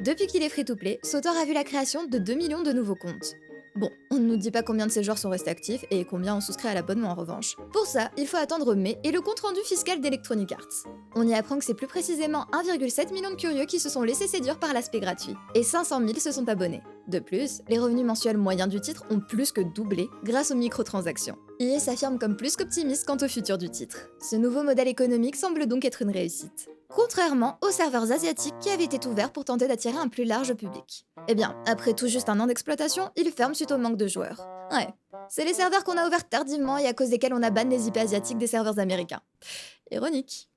Depuis qu'il est free-to-play, SWTOR a vu la création de 2 millions de nouveaux comptes. Bon, on ne nous dit pas combien de ces joueurs sont restés actifs et combien ont souscrit à l'abonnement en revanche. Pour ça, il faut attendre mai et le compte-rendu fiscal d'Electronic Arts. On y apprend que c'est plus précisément 1,7 million de curieux qui se sont laissés séduire par l'aspect gratuit, et 500 000 se sont abonnés. De plus, les revenus mensuels moyens du titre ont plus que doublé grâce aux microtransactions. EA s'affirme comme plus qu'optimiste quant au futur du titre. Ce nouveau modèle économique semble donc être une réussite. Contrairement aux serveurs asiatiques qui avaient été ouverts pour tenter d'attirer un plus large public. Eh bien, après tout juste un an d'exploitation, ils ferment suite au manque de joueurs. Ouais, c'est les serveurs qu'on a ouverts tardivement et à cause desquels on a ban les IP asiatiques des serveurs américains. Ironique.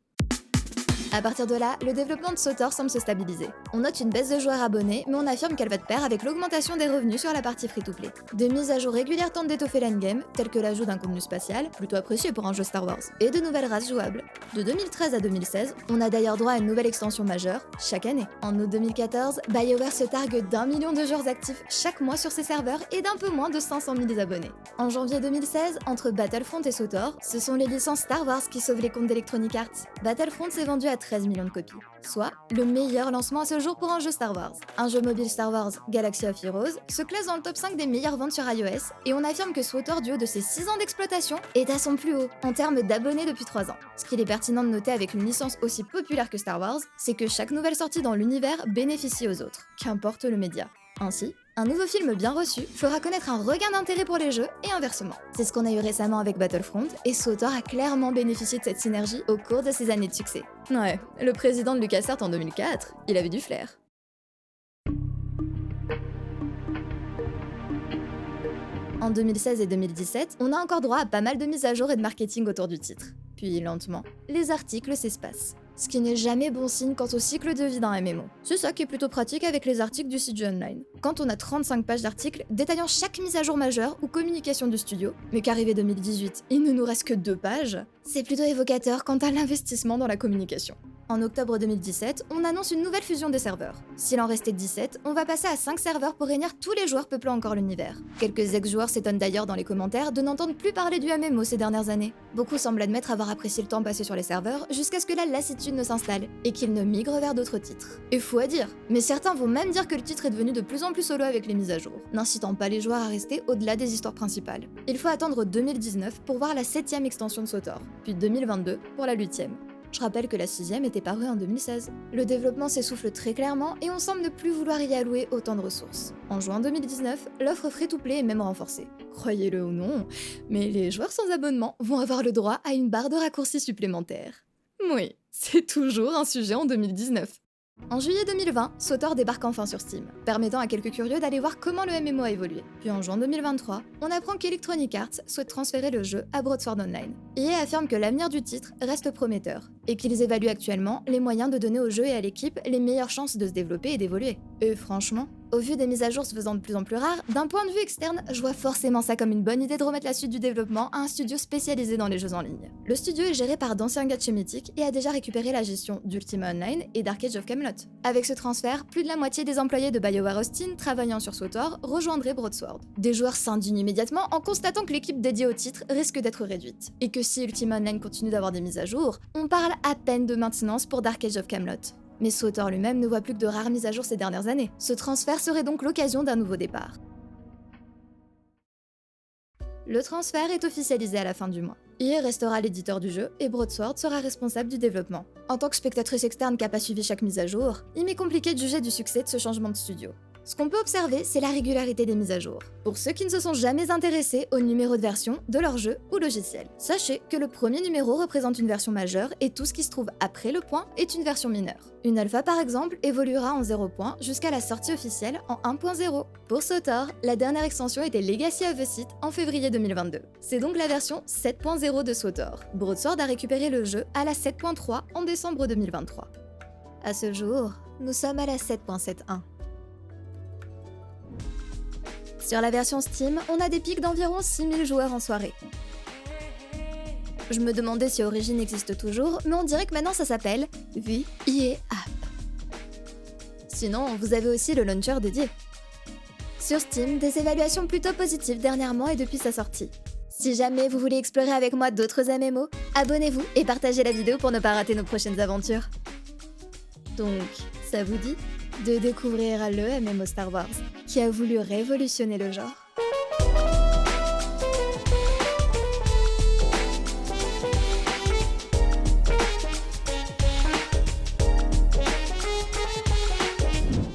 À partir de là, le développement de SWTOR semble se stabiliser. On note une baisse de joueurs abonnés, mais on affirme qu'elle va de pair avec l'augmentation des revenus sur la partie free-to-play. Des mises à jour régulières tentent d'étoffer l'endgame, telles que l'ajout d'un contenu spatial, plutôt apprécié pour un jeu Star Wars, et de nouvelles races jouables. De 2013 à 2016, on a d'ailleurs droit à une nouvelle extension majeure, chaque année. En août 2014, BioWare se targue d'1 million de joueurs actifs chaque mois sur ses serveurs et d'un peu moins de 500 000 abonnés. En janvier 2016, entre Battlefront et SWTOR, ce sont les licences Star Wars qui sauvent les comptes d'Electronic Arts. Battlefront s'est vendu à 13 millions de copies, soit le meilleur lancement à ce jour pour un jeu Star Wars. Un jeu mobile Star Wars, Galaxy of Heroes, se classe dans le top 5 des meilleures ventes sur iOS, et on affirme que SWTOR, du haut de ses 6 ans d'exploitation, est à son plus haut, en termes d'abonnés depuis 3 ans. Ce qu'il est pertinent de noter avec une licence aussi populaire que Star Wars, c'est que chaque nouvelle sortie dans l'univers bénéficie aux autres, qu'importe le média. Ainsi, un nouveau film bien reçu fera connaître un regain d'intérêt pour les jeux et inversement. C'est ce qu'on a eu récemment avec Battlefront, et SWTOR a clairement bénéficié de cette synergie au cours de ses années de succès. Ouais, le président de LucasArts en 2004, il avait du flair. En 2016 et 2017, on a encore droit à pas mal de mises à jour et de marketing autour du titre. Puis lentement, les articles s'espacent. Ce qui n'est jamais bon signe quant au cycle de vie d'un MMO. C'est ça qui est plutôt pratique avec les articles du CG Online. Quand on a 35 pages d'articles détaillant chaque mise à jour majeure ou communication du studio, mais qu'arrivé 2018, il ne nous reste que 2 pages, c'est plutôt évocateur quant à l'investissement dans la communication. En octobre 2017, on annonce une nouvelle fusion des serveurs. S'il en restait 17, on va passer à 5 serveurs pour réunir tous les joueurs peuplant encore l'univers. Quelques ex-joueurs s'étonnent d'ailleurs dans les commentaires de n'entendre plus parler du MMO ces dernières années. Beaucoup semblent admettre avoir apprécié le temps passé sur les serveurs jusqu'à ce que la lassitude ne s'installe et qu'ils ne migrent vers d'autres titres. Et fou à dire, mais certains vont même dire que le titre est devenu de plus en plus solo avec les mises à jour, n'incitant pas les joueurs à rester au-delà des histoires principales. Il faut attendre 2019 pour voir la 7ème extension de SWTOR, puis 2022 pour la 8ème. Je rappelle que la 6ème était parue en 2016. Le développement s'essouffle très clairement et on semble ne plus vouloir y allouer autant de ressources. En juin 2019, l'offre free-to-play est même renforcée. Croyez-le ou non, mais les joueurs sans abonnement vont avoir le droit à une barre de raccourcis supplémentaire. Oui, c'est toujours un sujet en 2019. En juillet 2020, SWTOR débarque enfin sur Steam, permettant à quelques curieux d'aller voir comment le MMO a évolué. Puis en juin 2023, on apprend qu'Electronic Arts souhaite transférer le jeu à Broadsword Online. EA affirme que l'avenir du titre reste prometteur, et qu'ils évaluent actuellement les moyens de donner au jeu et à l'équipe les meilleures chances de se développer et d'évoluer. Et franchement, au vu des mises à jour se faisant de plus en plus rares, d'un point de vue externe, je vois forcément ça comme une bonne idée de remettre la suite du développement à un studio spécialisé dans les jeux en ligne. Le studio est géré par d'anciens gars de chez Mythic et a déjà récupéré la gestion d'Ultima Online et d'Arcade of Camelot. Avec ce transfert, plus de la moitié des employés de BioWare Austin travaillant sur SWTOR rejoindraient Broadsword. Des joueurs s'indignent immédiatement en constatant que l'équipe dédiée au titre risque d'être réduite, et que si Ultima Online continue d'avoir des mises à jour, on parle à peine de maintenance pour Dark Age of Camelot. Mais SWTOR lui-même ne voit plus que de rares mises à jour ces dernières années. Ce transfert serait donc l'occasion d'un nouveau départ. Le transfert est officialisé à la fin du mois. EA restera l'éditeur du jeu et Broadsword sera responsable du développement. En tant que spectatrice externe qui n'a pas suivi chaque mise à jour, il m'est compliqué de juger du succès de ce changement de studio. Ce qu'on peut observer, c'est la régularité des mises à jour. Pour ceux qui ne se sont jamais intéressés au numéro de version de leur jeu ou logiciel, sachez que le premier numéro représente une version majeure et tout ce qui se trouve après le point est une version mineure. Une alpha par exemple évoluera en 0 point jusqu'à la sortie officielle en 1.0. Pour SWTOR, la dernière extension était Legacy of the Sith en février 2022. C'est donc la version 7.0 de SWTOR. Broadsword a récupéré le jeu à la 7.3 en décembre 2023. À ce jour, nous sommes à la 7.71. Sur la version Steam, on a des pics d'environ 6000 joueurs en soirée. Je me demandais si Origin existe toujours, mais on dirait que maintenant ça s'appelle The EA App. Sinon, vous avez aussi le launcher dédié. Sur Steam, des évaluations plutôt positives dernièrement et depuis sa sortie. Si jamais vous voulez explorer avec moi d'autres MMO, abonnez-vous et partagez la vidéo pour ne pas rater nos prochaines aventures. Donc, ça vous dit de découvrir le MMO Star Wars qui a voulu révolutionner le genre?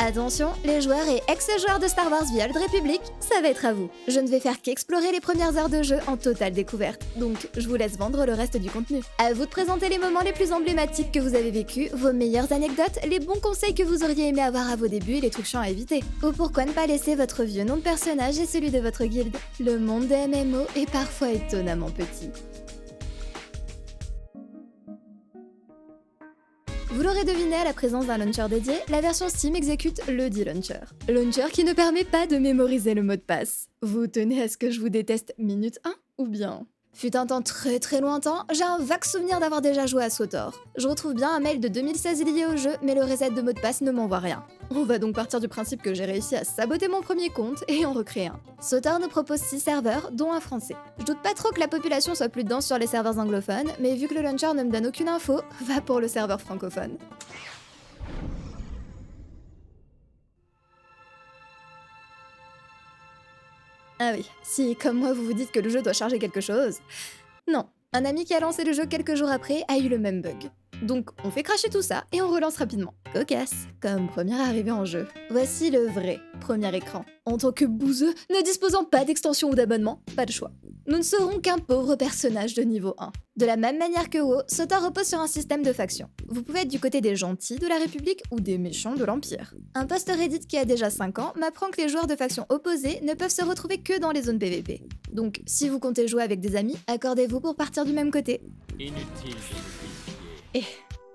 Attention, les joueurs et ex-joueurs de Star Wars via Old Republic, ça va être à vous. Je ne vais faire qu'explorer les premières heures de jeu en totale découverte, donc je vous laisse vendre le reste du contenu. À vous de présenter les moments les plus emblématiques que vous avez vécus, vos meilleures anecdotes, les bons conseils que vous auriez aimé avoir à vos débuts et les trucs chiants à éviter. Ou pourquoi ne pas laisser votre vieux nom de personnage et celui de votre guilde. Le monde des MMO est parfois étonnamment petit. Vous l'aurez deviné, à la présence d'un launcher dédié, la version Steam exécute le D-Launcher. Launcher qui ne permet pas de mémoriser le mot de passe. Vous tenez à ce que je vous déteste minute 1 ou bien Fut un temps très très lointain, j'ai un vague souvenir d'avoir déjà joué à SWTOR. Je retrouve bien un mail de 2016 lié au jeu, mais le reset de mot de passe ne m'envoie rien. On va donc partir du principe que j'ai réussi à saboter mon premier compte et en recréer un. SWTOR nous propose 6 serveurs, dont un français. Je doute pas trop que la population soit plus dense sur les serveurs anglophones, mais vu que le launcher ne me donne aucune info, va pour le serveur francophone. Ah oui, si comme moi vous vous dites que le jeu doit charger quelque chose... Non, un ami qui a lancé le jeu quelques jours après a eu le même bug. Donc on fait cracher tout ça et on relance rapidement. Cocasse, comme première arrivée en jeu. Voici le vrai premier écran. En tant que bouseux, ne disposant pas d'extension ou d'abonnement, pas de choix. Nous ne serons qu'un pauvre personnage de niveau 1. De la même manière que WoW, SWTOR repose sur un système de factions. Vous pouvez être du côté des gentils de la République ou des méchants de l'Empire. Un post Reddit qui a déjà 5 ans m'apprend que les joueurs de factions opposées ne peuvent se retrouver que dans les zones PVP. Donc si vous comptez jouer avec des amis, accordez-vous pour partir du même côté. Inutile Et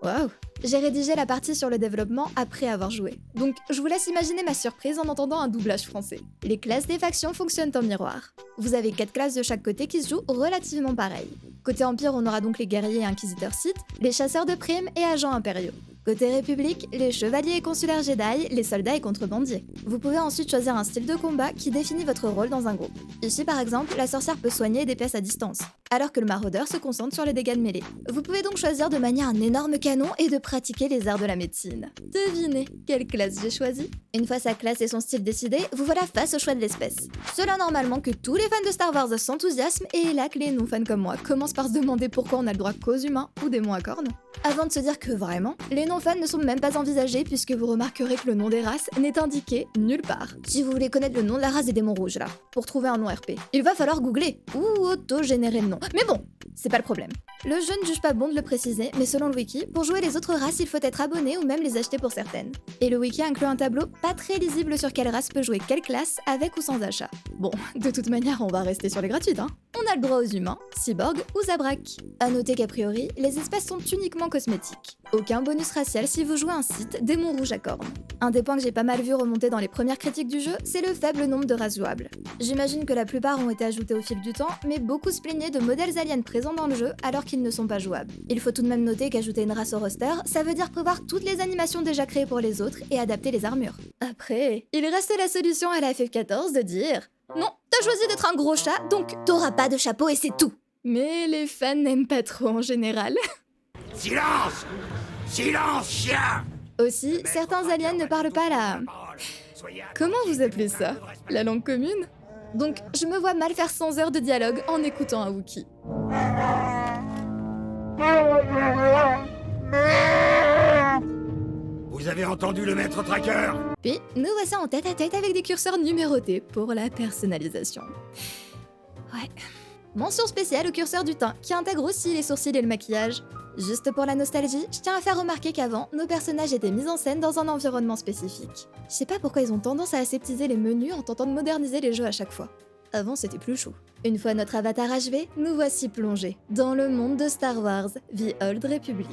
waouh, j'ai rédigé la partie sur le développement après avoir joué. Donc je vous laisse imaginer ma surprise en entendant un doublage français. Les classes des factions fonctionnent en miroir. Vous avez 4 classes de chaque côté qui se jouent relativement pareil. Côté Empire, on aura donc les guerriers et inquisiteurs Sith, les chasseurs de primes et agents impériaux. Côté République, les chevaliers et consulaires Jedi, les soldats et contrebandiers. Vous pouvez ensuite choisir un style de combat qui définit votre rôle dans un groupe. Ici par exemple, la sorcière peut soigner des pièces à distance, alors que le maraudeur se concentre sur les dégâts de mêlée. Vous pouvez donc choisir de manier un énorme canon et de pratiquer les arts de la médecine. Devinez quelle classe j'ai choisie? Une fois sa classe et son style décidés, vous voilà face au choix de l'espèce. Cela normalement que tous les fans de Star Wars s'enthousiasment et là que les non-fans comme moi commencent par se demander pourquoi on a le droit qu'aux humains ou démons à cornes. Avant de se dire que vraiment, les non-fans ne sont même pas envisagés puisque vous remarquerez que le nom des races n'est indiqué nulle part. Si vous voulez connaître le nom de la race des démons rouges là, pour trouver un nom RP, il va falloir googler ou auto-générer le nom. Mais bon, c'est pas le problème. Le jeu ne juge pas bon de le préciser, mais selon le wiki, pour jouer les autres races, il faut être abonné ou même les acheter pour certaines. Et le wiki inclut un tableau pas très lisible sur quelle race peut jouer quelle classe, avec ou sans achat. Bon, de toute manière, on va rester sur les gratuites, hein. On a le droit aux humains, cyborgs ou zabrak. A noter qu'a priori, les espèces sont uniquement cosmétiques. Aucun bonus racial si vous jouez un Sith démon rouge à cornes. Un des points que j'ai pas mal vu remonter dans les premières critiques du jeu, c'est le faible nombre de races jouables. J'imagine que la plupart ont été ajoutées au fil du temps, mais beaucoup se plaignaient de modèles aliens présents dans le jeu alors qu'ils ne sont pas jouables. Il faut tout de même noter qu'ajouter une race au roster, ça veut dire prévoir toutes les animations déjà créées pour les autres et adapter les armures. Après, il reste la solution à la FF14 de dire « Non, t'as choisi d'être un gros chat, donc t'auras pas de chapeau et c'est tout !» Mais les fans n'aiment pas trop en général. Silence! Silence, chien! Aussi, certains aliens ne parlent pas la... Comment vous appelez ça? La langue commune? Donc, je me vois mal faire 100 heures de dialogue en écoutant un Wookie. Vous avez entendu le maître tracker? Puis, nous voici en tête-à-tête avec des curseurs numérotés pour la personnalisation. Ouais. Mention spéciale au curseur du teint, qui intègre aussi les sourcils et le maquillage. Juste pour la nostalgie, je tiens à faire remarquer qu'avant, nos personnages étaient mis en scène dans un environnement spécifique. Je sais pas pourquoi ils ont tendance à aseptiser les menus en tentant de moderniser les jeux à chaque fois. Avant, c'était plus chaud. Une fois notre avatar achevé, nous voici plongés dans le monde de Star Wars, The Old Republic.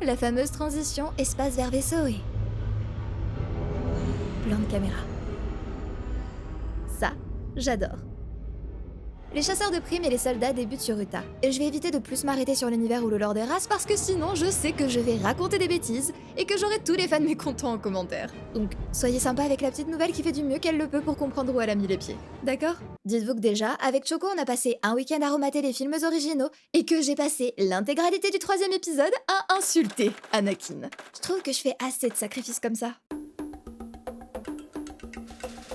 La fameuse transition espace vers vaisseau et... plan de caméra. Ça, j'adore. Les chasseurs de primes et les soldats débutent sur Utah, et je vais éviter de plus m'arrêter sur l'univers ou le lore des races parce que sinon je sais que je vais raconter des bêtises et que j'aurai tous les fans mécontents en commentaire. Donc soyez sympa avec la petite nouvelle qui fait du mieux qu'elle le peut pour comprendre où elle a mis les pieds, d'accord? Dites-vous que déjà, avec Choco on a passé un week-end à remater les films originaux et que j'ai passé l'intégralité du 3e épisode à insulter Anakin. Je trouve que je fais assez de sacrifices comme ça.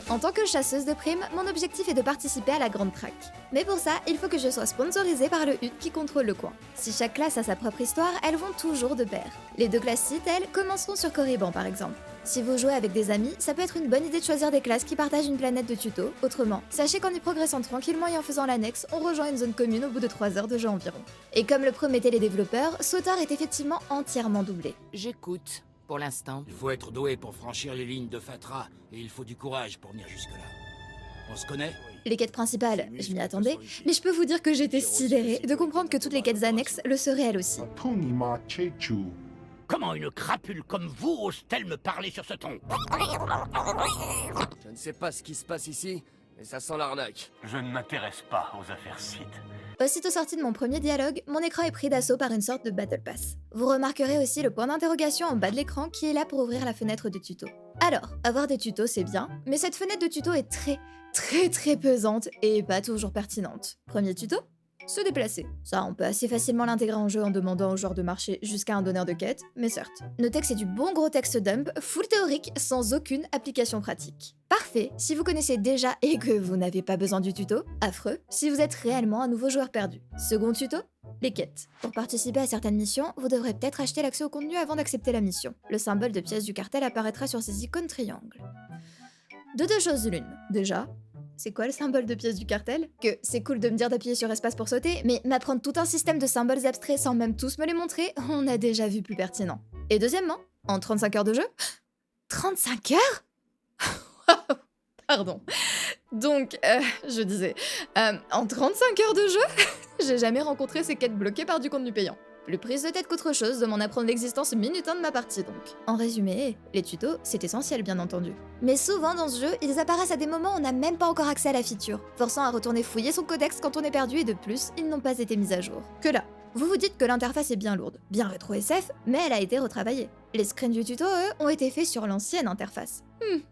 En tant que chasseuse de primes, mon objectif est de participer à la grande track. Mais pour ça, il faut que je sois sponsorisée par le HUD qui contrôle le coin. Si chaque classe a sa propre histoire, elles vont toujours de pair. Les 2 classes sites, elles, commenceront sur Korriban par exemple. Si vous jouez avec des amis, ça peut être une bonne idée de choisir des classes qui partagent une planète de tuto. Autrement, sachez qu'en y progressant tranquillement et en faisant l'annexe, on rejoint une zone commune au bout de 3 heures de jeu environ. Et comme le promettaient les développeurs, SWTOR est effectivement entièrement doublé. J'écoute, pour l'instant. Il faut être doué pour franchir les lignes de Fatra, et il faut du courage pour venir jusque-là. On se connaît? Les quêtes principales, je m'y attendais, mais je peux vous dire que j'étais sidérée de comprendre que toutes les quêtes annexes le seraient elles aussi. Comment une crapule comme vous ose-t-elle me parler sur ce ton? Je ne sais pas ce qui se passe ici, mais ça sent l'arnaque. Je ne m'intéresse pas aux affaires sites. Aussitôt sorti de mon premier dialogue, mon écran est pris d'assaut par une sorte de Battle Pass. Vous remarquerez aussi le point d'interrogation en bas de l'écran qui est là pour ouvrir la fenêtre de tuto. Alors, avoir des tutos c'est bien, mais cette fenêtre de tuto est très pesante et pas toujours pertinente. Premier tuto? Se déplacer. Ça, on peut assez facilement l'intégrer en jeu en demandant aux joueurs de marcher jusqu'à un donneur de quête, mais certes. Notez que c'est du bon gros texte dump, full théorique, sans aucune application pratique. Parfait si vous connaissez déjà et que vous n'avez pas besoin du tuto. Affreux si vous êtes réellement un nouveau joueur perdu. Second tuto, les quêtes. Pour participer à certaines missions, vous devrez peut-être acheter l'accès au contenu avant d'accepter la mission. Le symbole de pièce du cartel apparaîtra sur ces icônes triangles. De 2 choses l'une. Déjà, c'est quoi le symbole de pièce du cartel? Que c'est cool de me dire d'appuyer sur espace pour sauter, mais m'apprendre tout un système de symboles abstraits sans même tous me les montrer, on a déjà vu plus pertinent. Et deuxièmement, en 35 heures de jeu... 35 heures? Pardon. Donc, je disais, en 35 heures de jeu, j'ai jamais rencontré ces quêtes bloquées par du contenu payant. Plus prise de tête qu'autre chose de m'en apprendre l'existence minute 1 de ma partie donc. En résumé, les tutos, c'est essentiel bien entendu. Mais souvent dans ce jeu, ils apparaissent à des moments où on n'a même pas encore accès à la feature, forçant à retourner fouiller son codex quand on est perdu et de plus, ils n'ont pas été mis à jour. Que là, vous vous dites que l'interface est bien lourde, bien rétro SF, mais elle a été retravaillée. Les screens du tuto, eux, ont été faits sur l'ancienne interface.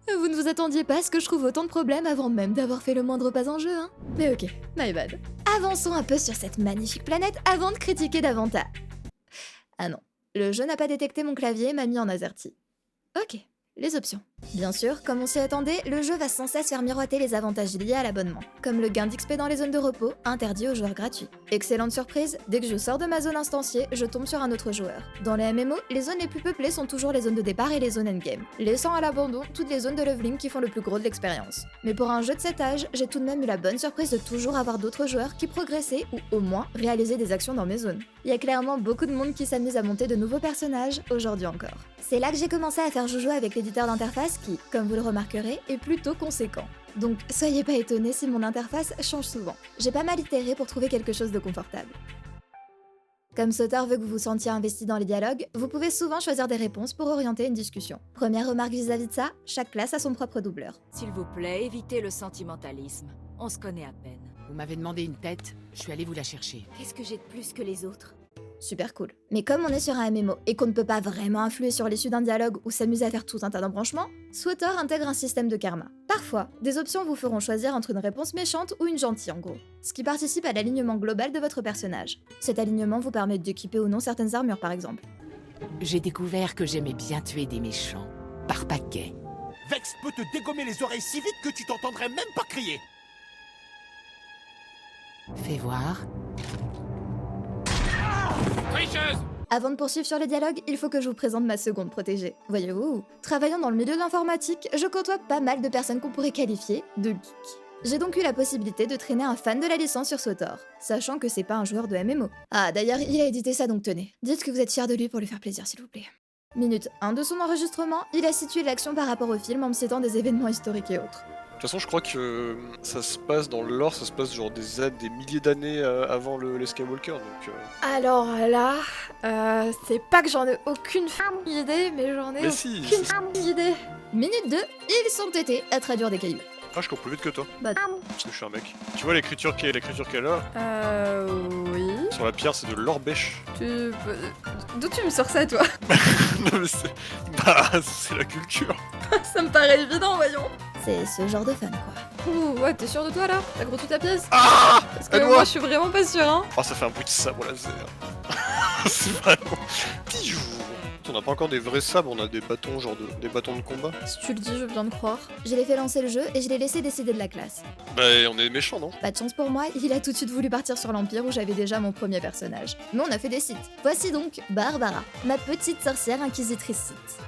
Vous ne vous attendiez pas à ce que je trouve autant de problèmes avant même d'avoir fait le moindre pas en jeu, hein? Mais ok, my bad. Avançons un peu sur cette magnifique planète avant de critiquer davantage. Ah non, le jeu n'a pas détecté mon clavier et m'a mis en AZERTY. Ok, les options. Bien sûr, comme on s'y attendait, le jeu va sans cesse faire miroiter les avantages liés à l'abonnement, comme le gain d'XP dans les zones de repos, interdit aux joueurs gratuits. Excellente surprise, dès que je sors de ma zone instanciée, je tombe sur un autre joueur. Dans les MMO, les zones les plus peuplées sont toujours les zones de départ et les zones endgame, laissant à l'abandon toutes les zones de leveling qui font le plus gros de l'expérience. Mais pour un jeu de cet âge, j'ai tout de même eu la bonne surprise de toujours avoir d'autres joueurs qui progressaient ou au moins réalisaient des actions dans mes zones. Il y a clairement beaucoup de monde qui s'amuse à monter de nouveaux personnages, aujourd'hui encore. C'est là que j'ai commencé à faire joujou avec l'éditeur d'interface qui, comme vous le remarquerez, est plutôt conséquent. Donc soyez pas étonnés si mon interface change souvent. J'ai pas mal itéré pour trouver quelque chose de confortable. Comme SWTOR veut que vous vous sentiez investi dans les dialogues, vous pouvez souvent choisir des réponses pour orienter une discussion. Première remarque vis-à-vis de ça, chaque classe a son propre doubleur. S'il vous plaît, évitez le sentimentalisme. On se connaît à peine. Vous m'avez demandé une tête, je suis allé vous la chercher. Qu'est-ce que j'ai de plus que les autres? Super cool. Mais comme on est sur un MMO et qu'on ne peut pas vraiment influer sur l'issue d'un dialogue ou s'amuser à faire tout un tas d'embranchements, SWTOR intègre un système de karma. Parfois, des options vous feront choisir entre une réponse méchante ou une gentille en gros, ce qui participe à l'alignement global de votre personnage. Cet alignement vous permet d'équiper ou non certaines armures par exemple. J'ai découvert que j'aimais bien tuer des méchants, par paquet. Vex peut te dégommer les oreilles si vite que tu t'entendrais même pas crier. Fais voir. Tricheuse! Avant de poursuivre sur les dialogues, il faut que je vous présente ma seconde protégée. Voyez-vous, travaillant dans le milieu de l'informatique, je côtoie pas mal de personnes qu'on pourrait qualifier de geeks. J'ai donc eu la possibilité de traîner un fan de la licence sur SWTOR, sachant que c'est pas un joueur de MMO. Ah d'ailleurs, il a édité ça donc tenez. Dites que vous êtes fiers de lui pour lui faire plaisir s'il vous plaît. Minute 1 de son enregistrement, il a situé l'action par rapport au film en me citant des événements historiques et autres. De toute façon, je crois que ça se passe dans le lore, ça se passe genre des milliers d'années avant les Skywalker, donc... Alors là, c'est pas que j'en ai aucune idée, mais j'en ai aucune idée. Minute 2, ils sont tétés à traduire des cailloux. Ah, je cours plus vite que toi. Bah... Parce que je suis un mec. Tu vois l'écriture qu'elle a oui... Sur la pierre, c'est de l'or bêche. D'où tu me sors ça, toi? Non mais c'est... Bah, c'est la culture. Ça me paraît évident, voyons. C'est ce genre de fan, quoi. Ouh, ouais, t'es sûr de toi, là? T'as grossi ta pièce? Ah! Parce que moi, je suis vraiment pas sûr, hein. Oh, ça fait un bruit de sabre laser. C'est vraiment... Bijou. on n'a pas encore des vrais sabres, on a des bâtons, des bâtons de combat. Si tu le dis, je viens de croire. Je l'ai fait lancer le jeu et je l'ai laissé décider de la classe. Bah, on est méchants, non? Pas de chance pour moi, il a tout de suite voulu partir sur l'Empire où j'avais déjà mon premier personnage. Mais on a fait des sites. Voici donc Barbara, ma petite sorcière inquisitrice site.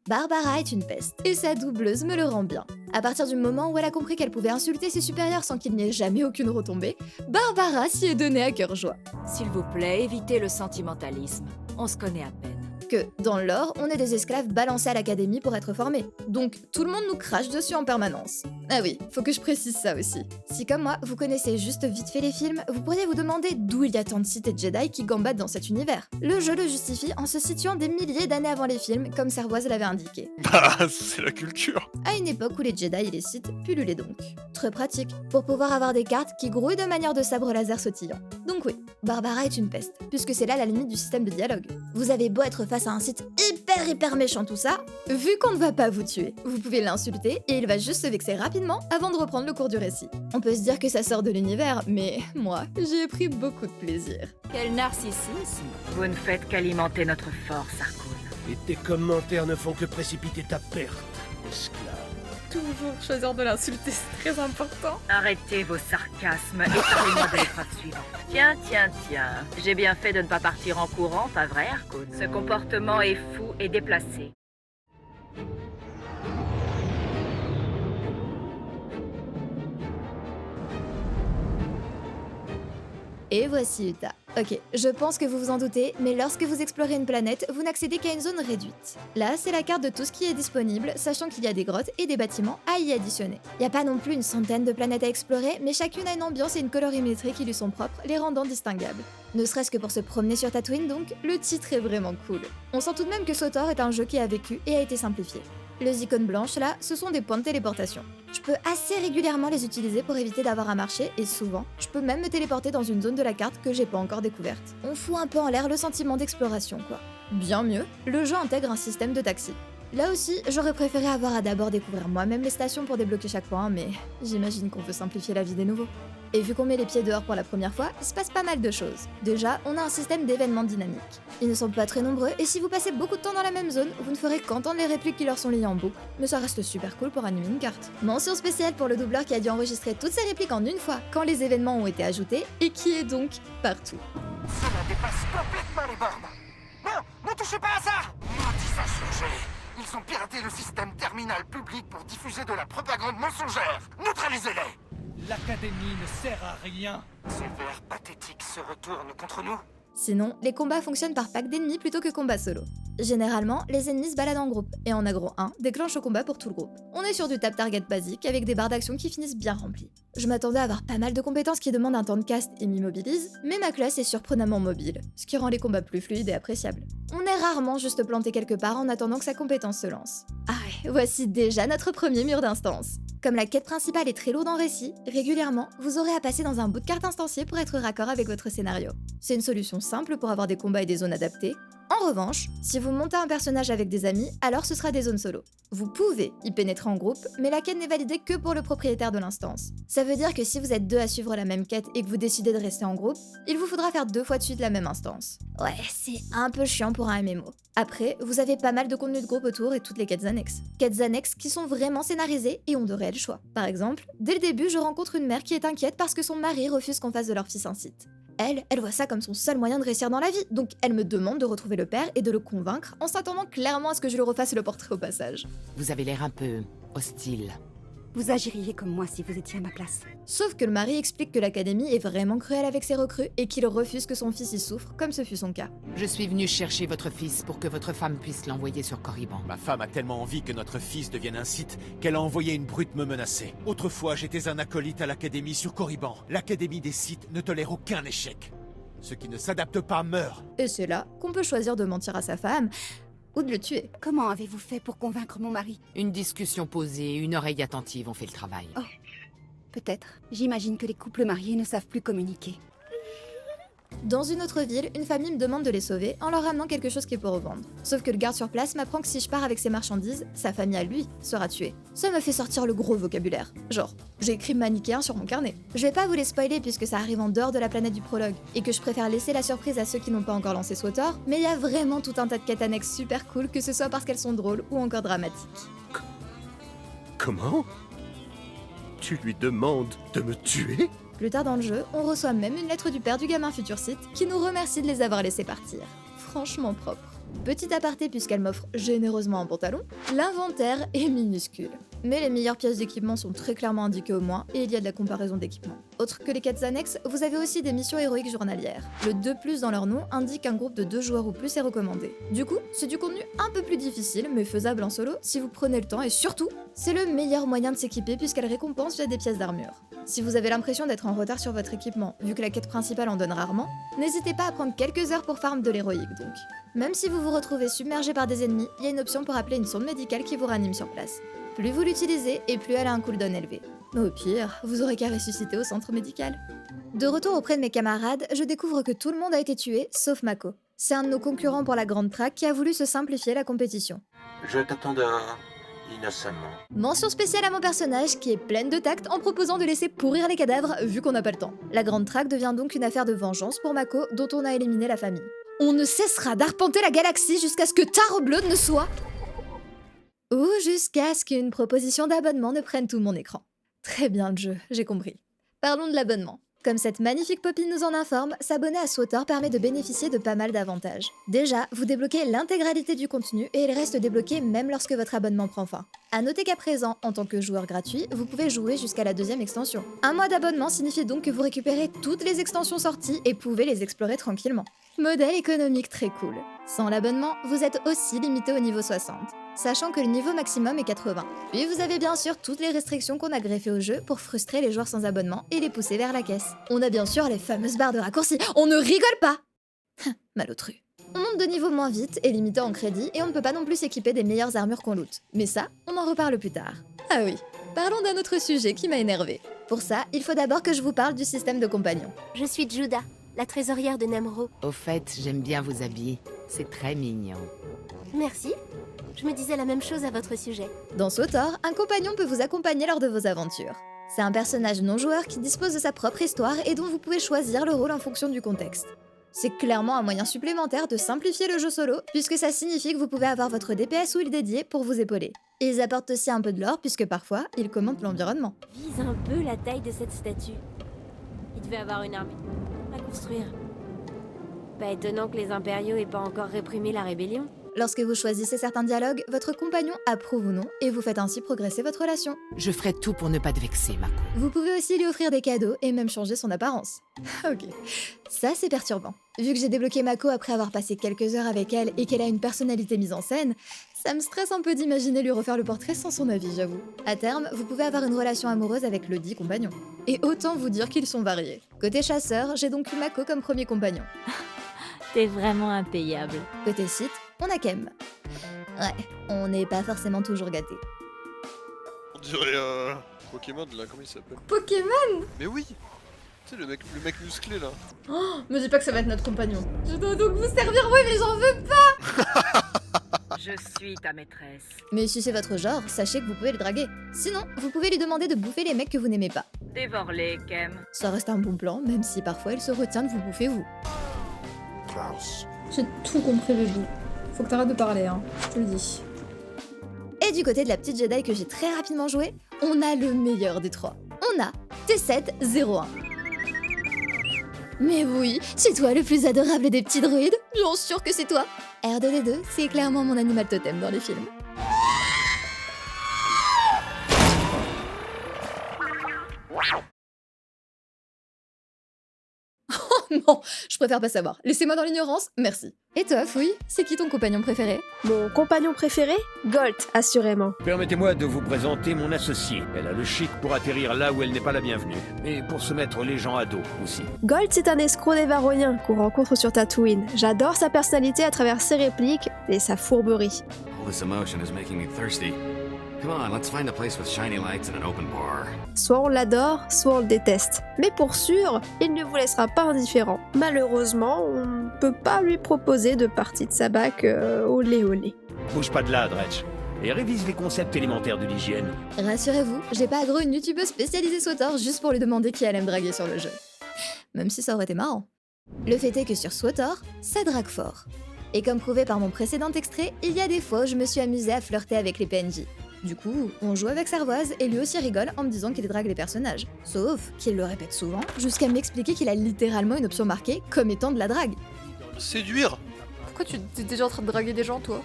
Barbara est une peste, et sa doubleuse me le rend bien. À partir du moment où elle a compris qu'elle pouvait insulter ses supérieurs sans qu'il n'y ait jamais aucune retombée, Barbara s'y est donnée à cœur joie. S'il vous plaît, évitez le sentimentalisme. On se connaît à peine. Que, dans le lore, on est des esclaves balancés à l'académie pour être formés. Donc, tout le monde nous crache dessus en permanence. Ah oui, faut que je précise ça aussi. Si comme moi, vous connaissez juste vite fait les films, vous pourriez vous demander d'où il y a tant de Sith et de Jedi qui gambadent dans cet univers. Le jeu le justifie en se situant des milliers d'années avant les films, comme Servoise l'avait indiqué. Bah, c'est la culture. À une époque où les Jedi et les Sith pullulaient donc. Très pratique, pour pouvoir avoir des cartes qui grouillent de manière de sabre laser sautillant. Donc oui, Barbara est une peste, puisque c'est là la limite du système de dialogue. Vous avez beau être face à un Sith hyper méchant tout ça, vu qu'on ne va pas vous tuer, vous pouvez l'insulter et il va juste se vexer rapidement avant de reprendre le cours du récit. On peut se dire que ça sort de l'univers, mais moi, j'y ai pris beaucoup de plaisir. Quel narcissisme! Vous ne faites qu'alimenter notre force, Harkoon. Et tes commentaires ne font que précipiter ta perte, esclave. Toujours choisir de l'insulter, c'est très important. Arrêtez vos sarcasmes et parlez-moi de l'épreuve suivante. Tiens. J'ai bien fait de ne pas partir en courant, pas vrai, Harkoon? Ce comportement est fou et déplacé. Et voici Utah. Ok, je pense que vous vous en doutez, mais lorsque vous explorez une planète, vous n'accédez qu'à une zone réduite. Là, c'est la carte de tout ce qui est disponible, sachant qu'il y a des grottes et des bâtiments à y additionner. Il n'y a pas non plus une centaine de planètes à explorer, mais chacune a une ambiance et une colorimétrie qui lui sont propres, les rendant distinguables. Ne serait-ce que pour se promener sur Tatooine donc, le titre est vraiment cool. On sent tout de même que SWTOR est un jeu qui a vécu et a été simplifié. Les icônes blanches là, ce sont des points de téléportation. Je peux assez régulièrement les utiliser pour éviter d'avoir à marcher et souvent, je peux même me téléporter dans une zone de la carte que j'ai pas encore découverte. On fout un peu en l'air le sentiment d'exploration quoi. Bien mieux, le jeu intègre un système de taxi. Là aussi, j'aurais préféré avoir à d'abord découvrir moi-même les stations pour débloquer chaque point, mais j'imagine qu'on veut simplifier la vie des nouveaux. Et vu qu'on met les pieds dehors pour la première fois, il se passe pas mal de choses. Déjà, on a un système d'événements dynamiques. Ils ne sont pas très nombreux, et si vous passez beaucoup de temps dans la même zone, vous ne ferez qu'entendre les répliques qui leur sont liées en boucle, mais ça reste super cool pour animer une carte. Mention spéciale pour le doubleur qui a dû enregistrer toutes ces répliques en une fois, quand les événements ont été ajoutés, et qui est donc partout. Cela dépasse complètement les bornes. Non, ne touchez pas à ça! Maudits insurgés! Ils ont piraté le système terminal public pour diffuser de la propagande mensongère. Neutralisez-les! L'académie ne sert à rien. Ces vers pathétiques se retournent contre nous. Sinon, les combats fonctionnent par pack d'ennemis plutôt que combat solo. Généralement, les ennemis se baladent en groupe, et en aggro 1, déclenche le combat pour tout le groupe. On est sur du tap-target basique, avec des barres d'action qui finissent bien remplies. Je m'attendais à avoir pas mal de compétences qui demandent un temps de cast et m'immobilisent, mais ma classe est surprenamment mobile, ce qui rend les combats plus fluides et appréciables. On est rarement juste planté quelque part en attendant que sa compétence se lance. Ah ouais, voici déjà notre premier mur d'instance. Comme la quête principale est très lourde en récit, régulièrement, vous aurez à passer dans un bout de carte instancié pour être raccord avec votre scénario. C'est une solution simple pour avoir des combats et des zones adaptées. En revanche, si vous montez un personnage avec des amis, alors ce sera des zones solo. Vous pouvez y pénétrer en groupe, mais la quête n'est validée que pour le propriétaire de l'instance. Ça veut dire que si vous êtes deux à suivre la même quête et que vous décidez de rester en groupe, il vous faudra faire 2 fois de suite la même instance. Ouais, c'est un peu chiant pour un MMO. Après, vous avez pas mal de contenu de groupe autour et toutes les quêtes annexes. Quêtes annexes qui sont vraiment scénarisées et ont de réels choix. Par exemple, dès le début, je rencontre une mère qui est inquiète parce que son mari refuse qu'on fasse de leur fils un site. Elle voit ça comme son seul moyen de réussir dans la vie, donc elle me demande de retrouver le père et de le convaincre en s'attendant clairement à ce que je lui refasse le portrait au passage. Vous avez l'air un peu hostile. Vous agiriez comme moi si vous étiez à ma place. Sauf que le mari explique que l'académie est vraiment cruelle avec ses recrues et qu'il refuse que son fils y souffre, comme ce fut son cas. Je suis venu chercher votre fils pour que votre femme puisse l'envoyer sur Korriban. Ma femme a tellement envie que notre fils devienne un Sith qu'elle a envoyé une brute me menacer. Autrefois, j'étais un acolyte à l'académie sur Korriban. L'académie des Sith ne tolère aucun échec. Ceux qui ne s'adaptent pas meurent. Et c'est là qu'on peut choisir de mentir à sa femme ou de le tuer. Comment avez-vous fait pour convaincre mon mari? Une discussion posée, une oreille attentive ont fait le travail. Oh, peut-être. J'imagine que les couples mariés ne savent plus communiquer. Dans une autre ville, une famille me demande de les sauver en leur ramenant quelque chose qui est pour revendre. Sauf que le garde sur place m'apprend que si je pars avec ces marchandises, sa famille à lui sera tuée. Ça me fait sortir le gros vocabulaire. Genre, j'ai écrit manichéen sur mon carnet. Je vais pas vous les spoiler puisque ça arrive en dehors de la planète du prologue, et que je préfère laisser la surprise à ceux qui n'ont pas encore lancé SWTOR, mais il y a vraiment tout un tas de quêtes annexes super cool, que ce soit parce qu'elles sont drôles ou encore dramatiques. Comment? Tu lui demandes de me tuer? Plus tard dans le jeu, on reçoit même une lettre du père du gamin Future Sith qui nous remercie de les avoir laissés partir. Franchement propre. Petit aparté puisqu'elle m'offre généreusement un pantalon, l'inventaire est minuscule. Mais les meilleures pièces d'équipement sont très clairement indiquées au moins et il y a de la comparaison d'équipements. Autre que les quêtes annexes, vous avez aussi des missions héroïques journalières. Le 2+ dans leur nom indique qu'un groupe de 2 joueurs ou plus est recommandé. Du coup, c'est du contenu un peu plus difficile mais faisable en solo si vous prenez le temps et surtout, c'est le meilleur moyen de s'équiper puisqu'elle récompense via des pièces d'armure. Si vous avez l'impression d'être en retard sur votre équipement, vu que la quête principale en donne rarement, n'hésitez pas à prendre quelques heures pour farm de l'héroïque donc. Même si vous vous retrouvez submergé par des ennemis, il y a une option pour appeler une sonde médicale qui vous ranime sur place. Plus vous l'utilisez, et plus elle a un cooldown élevé. Au pire, vous aurez qu'à ressusciter au centre médical. De retour auprès de mes camarades, je découvre que tout le monde a été tué, sauf Mako. C'est un de nos concurrents pour la grande track qui a voulu se simplifier la compétition. Je t'attendais innocemment. Mention spéciale à mon personnage qui est pleine de tact en proposant de laisser pourrir les cadavres vu qu'on n'a pas le temps. La grande track devient donc une affaire de vengeance pour Mako dont on a éliminé la famille. On ne cessera d'arpenter la galaxie jusqu'à ce que Taroblood ne soit... Ou jusqu'à ce qu'une proposition d'abonnement ne prenne tout mon écran. Très bien le jeu, j'ai compris. Parlons de l'abonnement. Comme cette magnifique Poppy nous en informe, s'abonner à SWTOR permet de bénéficier de pas mal d'avantages. Déjà, vous débloquez l'intégralité du contenu et il reste débloqué même lorsque votre abonnement prend fin. A noter qu'à présent, en tant que joueur gratuit, vous pouvez jouer jusqu'à la 2e extension. Un mois d'abonnement signifie donc que vous récupérez toutes les extensions sorties et pouvez les explorer tranquillement. Modèle économique très cool. Sans l'abonnement, vous êtes aussi limité au niveau 60, sachant que le niveau maximum est 80. Puis vous avez bien sûr toutes les restrictions qu'on a greffées au jeu pour frustrer les joueurs sans abonnement et les pousser vers la caisse. On a bien sûr les fameuses barres de raccourci, on ne rigole pas. Malotru. On monte de niveau moins vite et limité en crédit et on ne peut pas non plus s'équiper des meilleures armures qu'on loot. Mais ça, on en reparle plus tard. Ah oui, parlons d'un autre sujet qui m'a énervé. Pour ça, il faut d'abord que je vous parle du système de compagnons. Je suis Judah, la trésorière de Nemro. Au fait, j'aime bien vous habiller. C'est très mignon. Merci. Je me disais la même chose à votre sujet. Dans SWTOR, un compagnon peut vous accompagner lors de vos aventures. C'est un personnage non-joueur qui dispose de sa propre histoire et dont vous pouvez choisir le rôle en fonction du contexte. C'est clairement un moyen supplémentaire de simplifier le jeu solo, puisque ça signifie que vous pouvez avoir votre DPS ou île dédiée pour vous épauler. Ils apportent aussi un peu de lore, puisque parfois, ils commentent l'environnement. Vise un peu la taille de cette statue. Il devait avoir une armée à construire. Pas étonnant que les impériaux aient pas encore réprimé la rébellion. Lorsque vous choisissez certains dialogues, votre compagnon approuve ou non, et vous faites ainsi progresser votre relation. Je ferai tout pour ne pas te vexer, Mako. Vous pouvez aussi lui offrir des cadeaux et même changer son apparence. Ok, ça c'est perturbant. Vu que j'ai débloqué Mako après avoir passé quelques heures avec elle et qu'elle a une personnalité mise en scène, ça me stresse un peu d'imaginer lui refaire le portrait sans son avis, j'avoue. À terme, vous pouvez avoir une relation amoureuse avec le dit compagnon. Et autant vous dire qu'ils sont variés. Côté chasseur, j'ai donc eu Mako comme premier compagnon. T'es vraiment impayable. Côté site, on a Kem. Ouais, on n'est pas forcément toujours gâtés. On dirait Pokémon là, comment il s'appelle? Pokémon? Mais oui! Tu sais, le mec musclé là. Oh, me dis pas que ça va être notre compagnon. Je dois donc vous servir, oui, mais j'en veux pas. Je suis ta maîtresse. Mais si c'est votre genre, sachez que vous pouvez le draguer. Sinon, vous pouvez lui demander de bouffer les mecs que vous n'aimez pas. Dévore-les, Kem. Ça reste un bon plan, même si parfois il se retient de vous bouffer vous. J'ai tout compris, bébé. Faut que t'arrêtes de parler, hein. Je te le dis. Et du côté de la petite Jedi que j'ai très rapidement joué, on a le meilleur des trois. On a T701. Mais oui, c'est toi le plus adorable des petits druides. J'en suis sûre que c'est toi. R2D2, c'est clairement mon animal totem dans les films. Oh non, je préfère pas savoir. Laissez-moi dans l'ignorance, merci. Et toi, Fouille, c'est qui ton compagnon préféré? Mon compagnon préféré? Gold, assurément. Permettez-moi de vous présenter mon associée. Elle a le chic pour atterrir là où elle n'est pas la bienvenue. Et pour se mettre les gens à dos aussi. Gold, c'est un escroc des Varoniens qu'on rencontre sur Tatooine. J'adore sa personnalité à travers ses répliques et sa fourberie. All this emotion is making me thirsty. Come on, let's find a place with shiny lights and an open bar. Soit on l'adore, soit on le déteste. Mais pour sûr, il ne vous laissera pas indifférent. Malheureusement, on ne peut pas lui proposer de partie de sa bac olé olé. Bouge pas de là, Dredge. Et révise les concepts élémentaires de l'hygiène. Rassurez-vous, j'ai pas aggro une youtubeuse spécialisée SWTOR juste pour lui demander qui allait me draguer sur le jeu. Même si ça aurait été marrant. Le fait est que sur SWTOR, ça drague fort. Et comme prouvé par mon précédent extrait, il y a des fois où je me suis amusée à flirter avec les PNJ. Du coup, on joue avec Servoise et lui aussi rigole en me disant qu'il drague les personnages. Sauf qu'il le répète souvent, jusqu'à m'expliquer qu'il a littéralement une option marquée comme étant de la drague. Séduire? Pourquoi tu es déjà en train de draguer des gens, toi?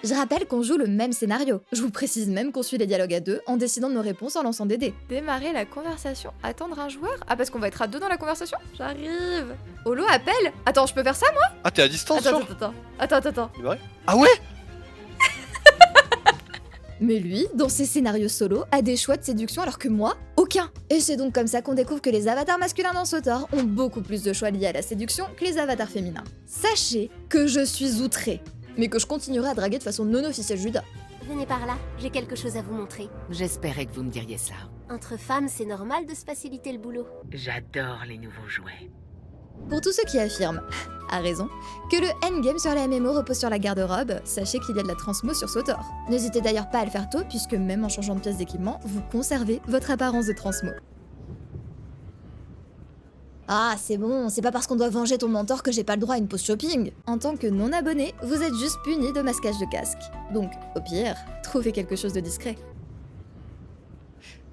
Je rappelle qu'on joue le même scénario. Je vous précise même qu'on suit les dialogues à deux en décidant de nos réponses en lançant des dés. Démarrer la conversation, attendre un joueur? Ah, parce qu'on va être à deux dans la conversation? J'arrive. Holo, appelle. Attends, je peux faire ça, moi? Ah, t'es à distance, Attends. C'est vrai? Ah ouais? Mais lui, dans ses scénarios solo, a des choix de séduction alors que moi, aucun. Et c'est donc comme ça qu'on découvre que les avatars masculins dans SWTOR ont beaucoup plus de choix liés à la séduction que les avatars féminins. Sachez que je suis outrée, mais que je continuerai à draguer de façon non officielle Judas. Venez par là, j'ai quelque chose à vous montrer. J'espérais que vous me diriez ça. Entre femmes, c'est normal de se faciliter le boulot. J'adore les nouveaux jouets. Pour tous ceux qui affirment, à raison, que le endgame sur la MMO repose sur la garde-robe, sachez qu'il y a de la transmo sur SWTOR. N'hésitez d'ailleurs pas à le faire tôt, puisque même en changeant de pièce d'équipement, vous conservez votre apparence de transmo. Ah, c'est bon, c'est pas parce qu'on doit venger ton mentor que j'ai pas le droit à une pause shopping. En tant que non-abonné, vous êtes juste puni de masquage de casque. Donc, au pire, trouvez quelque chose de discret.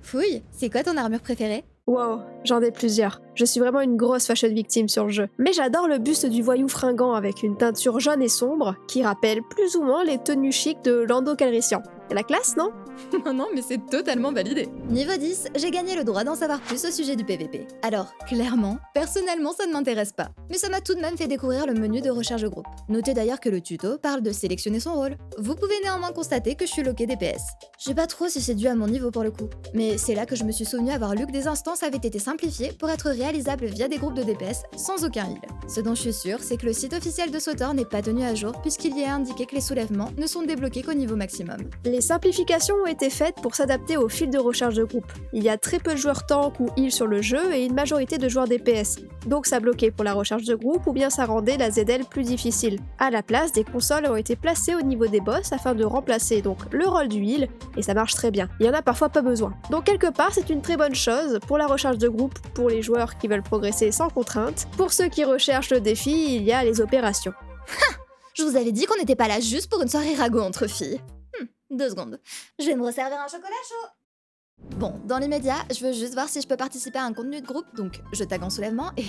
Fouille, c'est quoi ton armure préférée? Wow, j'en ai plusieurs. Je suis vraiment une grosse fashion victime sur le jeu. Mais j'adore le buste du voyou fringant avec une teinture jaune et sombre qui rappelle plus ou moins les tenues chic de Lando Calrissian. La classe, non? Non, mais c'est totalement validé. Niveau 10, j'ai gagné le droit d'en savoir plus au sujet du PVP. Alors, clairement, personnellement, ça ne m'intéresse pas. Mais ça m'a tout de même fait découvrir le menu de recherche de groupe. Notez d'ailleurs que le tuto parle de sélectionner son rôle. Vous pouvez néanmoins constater que je suis loqué DPS. Je sais pas trop si c'est dû à mon niveau pour le coup. Mais c'est là que je me suis souvenu avoir lu que des instances avaient été simplifiées pour être réalisables via des groupes de DPS sans aucun heal. Ce dont je suis sûre, c'est que le site officiel de SWTOR n'est pas tenu à jour puisqu'il y est indiqué que les soulèvements ne sont débloqués qu'au niveau maximum. Les simplifications ont été faites pour s'adapter au fil de recharge de groupe. Il y a très peu de joueurs tank ou heal sur le jeu et une majorité de joueurs DPS. Donc ça bloquait pour la recharge de groupe ou bien ça rendait la ZL plus difficile. À la place, des consoles ont été placées au niveau des boss afin de remplacer donc le rôle du heal et ça marche très bien. Il y en a parfois pas besoin. Donc quelque part, c'est une très bonne chose pour la recharge de groupe pour les joueurs qui veulent progresser sans contrainte. Pour ceux qui recherchent le défi, il y a les opérations. Je vous avais dit qu'on n'était pas là juste pour une soirée ragot entre filles. 2 secondes. Je vais me resservir un chocolat chaud. Bon, dans l'immédiat, je veux juste voir si je peux participer à un contenu de groupe, donc je tag en soulèvement et...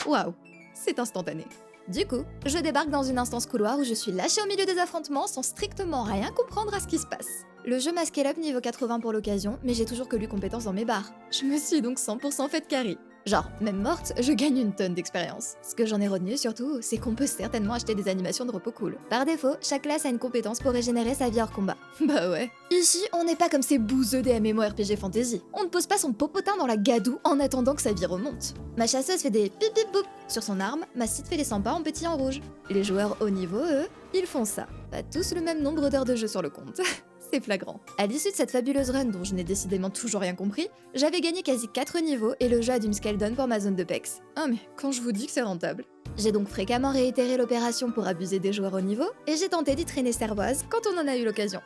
Waouh, c'est instantané. Du coup, je débarque dans une instance couloir où je suis lâchée au milieu des affrontements sans strictement rien comprendre à ce qui se passe. Le jeu m'a scale up niveau 80 pour l'occasion, mais j'ai toujours que lu compétences dans mes barres. Je me suis donc 100% fait carry. Genre, même morte, je gagne une tonne d'expérience. Ce que j'en ai retenu surtout, c'est qu'on peut certainement acheter des animations de repos cool. Par défaut, chaque classe a une compétence pour régénérer sa vie hors combat. Bah ouais. Ici, on n'est pas comme ces bouseux des MMORPG fantasy. On ne pose pas son popotin dans la gadoue en attendant que sa vie remonte. Ma chasseuse fait des pip pip boop sur son arme, ma site fait les 100 pas en pétillant rouge. Les joueurs haut niveau, eux, ils font ça. Pas tous le même nombre d'heures de jeu sur le compte. C'est flagrant. À l'issue de cette fabuleuse run dont je n'ai décidément toujours rien compris, j'avais gagné quasi 4 niveaux et le jeu a dû me scale down pour ma zone de PEX. Ah mais quand je vous dis que c'est rentable. J'ai donc fréquemment réitéré l'opération pour abuser des joueurs au niveau et j'ai tenté d'y traîner Servoise quand on en a eu l'occasion.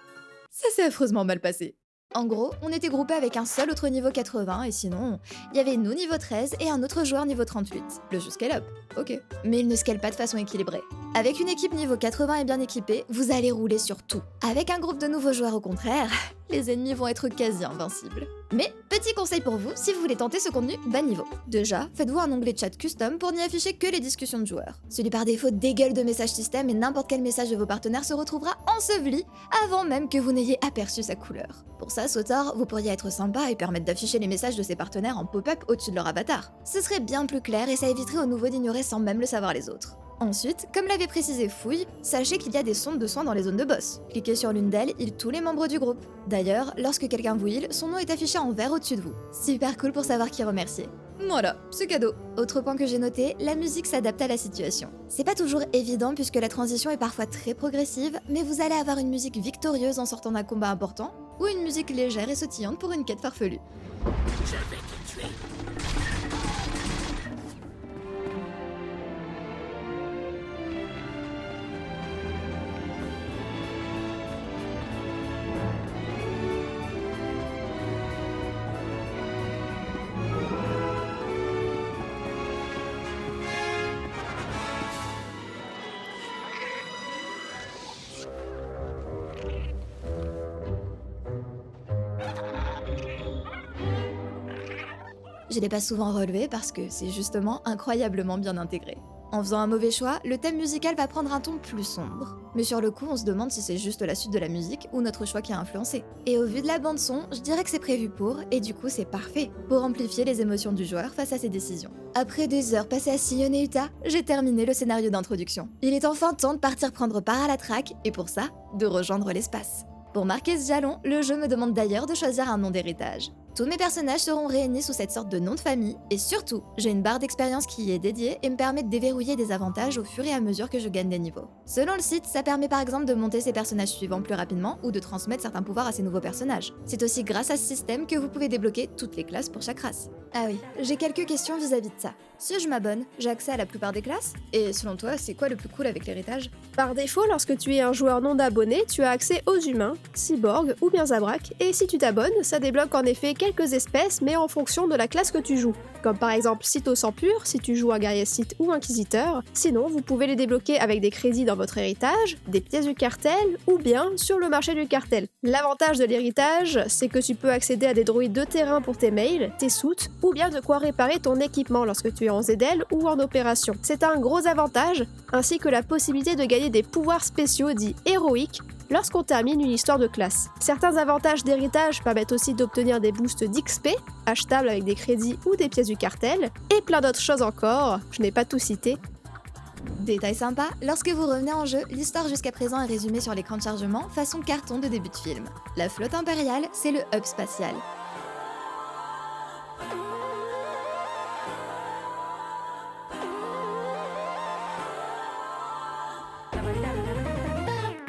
Ça s'est affreusement mal passé. En gros, on était groupés avec un seul autre niveau 80 et sinon, il y avait nous niveau 13 et un autre joueur niveau 38. Le jeu scale up, ok. Mais il ne scale pas de façon équilibrée. Avec une équipe niveau 80 et bien équipée, vous allez rouler sur tout. Avec un groupe de nouveaux joueurs au contraire, les ennemis vont être quasi invincibles. Mais, petit conseil pour vous, si vous voulez tenter ce contenu bas niveau. Déjà, faites-vous un onglet chat custom pour n'y afficher que les discussions de joueurs. Celui par défaut dégueule de message système et n'importe quel message de vos partenaires se retrouvera enseveli avant même que vous n'ayez aperçu sa couleur. Pour ça, SWTOR, vous pourriez être sympa et permettre d'afficher les messages de ses partenaires en pop-up au-dessus de leur avatar. Ce serait bien plus clair et ça éviterait aux nouveaux d'ignorer sans même le savoir les autres. Ensuite, comme l'avait précisé Fouille, sachez qu'il y a des sondes de soins dans les zones de boss. Cliquez sur l'une d'elles, heal tous les membres du groupe. D'ailleurs, lorsque quelqu'un vous heal, son nom est affiché en vert au-dessus de vous. Super cool pour savoir qui remercier. Voilà, c'est cadeau. Autre point que j'ai noté, la musique s'adapte à la situation. C'est pas toujours évident puisque la transition est parfois très progressive, mais vous allez avoir une musique victorieuse en sortant d'un combat important, ou une musique légère et sautillante pour une quête farfelue. Je vais te tuer. Je l'ai pas souvent relevé parce que c'est justement incroyablement bien intégré. En faisant un mauvais choix, le thème musical va prendre un ton plus sombre. Mais sur le coup, on se demande si c'est juste la suite de la musique ou notre choix qui a influencé. Et au vu de la bande son, je dirais que c'est prévu pour, et du coup c'est parfait, pour amplifier les émotions du joueur face à ses décisions. Après des heures passées à sillonner Utah, j'ai terminé le scénario d'introduction. Il est enfin temps de partir prendre part à la traque, et pour ça, de rejoindre l'espace. Pour marquer ce jalon, le jeu me demande d'ailleurs de choisir un nom d'héritage. Tous mes personnages seront réunis sous cette sorte de nom de famille, et surtout, j'ai une barre d'expérience qui y est dédiée et me permet de déverrouiller des avantages au fur et à mesure que je gagne des niveaux. Selon le site, ça permet par exemple de monter ses personnages suivants plus rapidement ou de transmettre certains pouvoirs à ses nouveaux personnages. C'est aussi grâce à ce système que vous pouvez débloquer toutes les classes pour chaque race. Ah oui, j'ai quelques questions vis-à-vis de ça. Si je m'abonne, j'ai accès à la plupart des classes? Et selon toi, c'est quoi le plus cool avec l'héritage? Par défaut, lorsque tu es un joueur non abonné, tu as accès aux humains, cyborgs ou bien Zabrak, et si tu t'abonnes, ça débloque en effet quelques espèces, mais en fonction de la classe que tu joues. Comme par exemple Sith sang pur, si tu joues un guerrier Sith ou inquisiteur. Sinon, vous pouvez les débloquer avec des crédits dans votre héritage, des pièces du cartel, ou bien sur le marché du cartel. L'avantage de l'héritage, c'est que tu peux accéder à des droïdes de terrain pour tes mails, tes soutes, ou bien de quoi réparer ton équipement lorsque tu es en ZL ou en opération. C'est un gros avantage, ainsi que la possibilité de gagner des pouvoirs spéciaux dits héroïques lorsqu'on termine une histoire de classe. Certains avantages d'héritage permettent aussi d'obtenir des boosts d'XP, achetables avec des crédits ou des pièces du cartel, et plein d'autres choses encore, je n'ai pas tout cité. Détail sympa, lorsque vous revenez en jeu, l'histoire jusqu'à présent est résumée sur l'écran de chargement façon carton de début de film. La flotte impériale, c'est le hub spatial.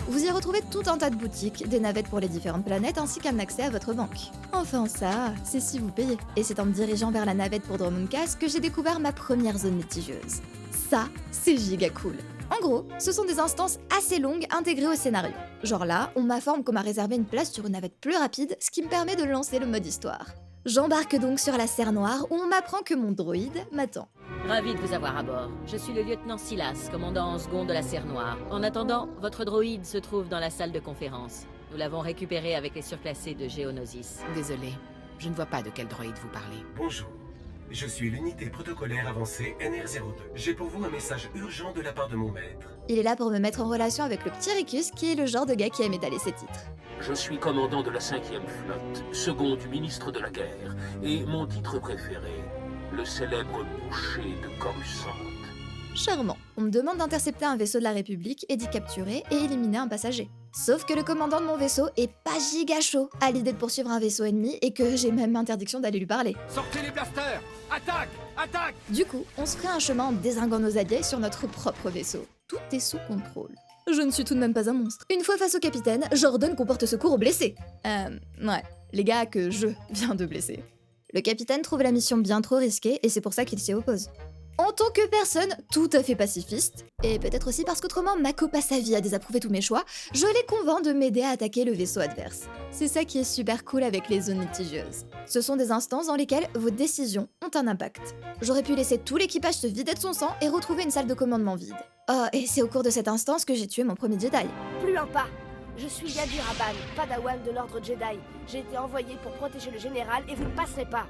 Vous y retrouvez tout un tas de boutiques, des navettes pour les différentes planètes ainsi qu'un accès à votre banque. Enfin ça, c'est si vous payez. Et c'est en me dirigeant vers la navette pour Dromund Kaas que j'ai découvert ma première zone litigieuse. Ça, c'est giga cool. En gros, ce sont des instances assez longues intégrées au scénario. Genre là, on m'informe qu'on m'a réservé une place sur une navette plus rapide, ce qui me permet de lancer le mode histoire. J'embarque donc sur la Serre Noire où on m'apprend que mon droïde m'attend. Ravi de vous avoir à bord. Je suis le lieutenant Silas, commandant en second de la Serre Noire. En attendant, votre droïde se trouve dans la salle de conférence. Nous l'avons récupéré avec les surclassés de Geonosis. Désolé, je ne vois pas de quel droïde vous parlez. Bonjour, je suis l'unité protocolaire avancée NR-02. J'ai pour vous un message urgent de la part de mon maître. Il est là pour me mettre en relation avec le petit Ricus qui est le genre de gars qui aime étaler ses titres. Je suis commandant de la 5e flotte, second du ministre de la guerre, et mon titre préféré, le célèbre boucher de Coruscant. Charmant. On me demande d'intercepter un vaisseau de la République et d'y capturer et éliminer un passager. Sauf que le commandant de mon vaisseau est pas giga chaud à l'idée de poursuivre un vaisseau ennemi et que j'ai même interdiction d'aller lui parler. Sortez les blasters! Attaque! Attaque! Du coup, on se ferait un chemin en dézinguant nos alliés sur notre propre vaisseau. Tout est sous contrôle. Je ne suis tout de même pas un monstre. Une fois face au capitaine, j'ordonne qu'on porte secours aux blessés. Ouais, les gars que je viens de blesser. Le capitaine trouve la mission bien trop risquée et c'est pour ça qu'il s'y oppose. En tant que personne tout à fait pacifiste, et peut-être aussi parce qu'autrement Mako passe sa vie à désapprouver tous mes choix, je les convainc de m'aider à attaquer le vaisseau adverse. C'est ça qui est super cool avec les zones litigieuses. Ce sont des instances dans lesquelles vos décisions ont un impact. J'aurais pu laisser tout l'équipage se vider de son sang et retrouver une salle de commandement vide. Oh, et c'est au cours de cette instance que j'ai tué mon premier Jedi. Plus un pas. Je suis Yadir Aban, padawan de l'ordre Jedi. J'ai été envoyé pour protéger le général et vous ne passerez pas.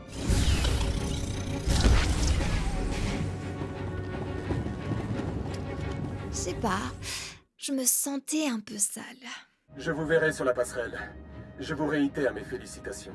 Je sais pas, je me sentais un peu sale. Je vous verrai sur la passerelle. Je vous réitère mes félicitations.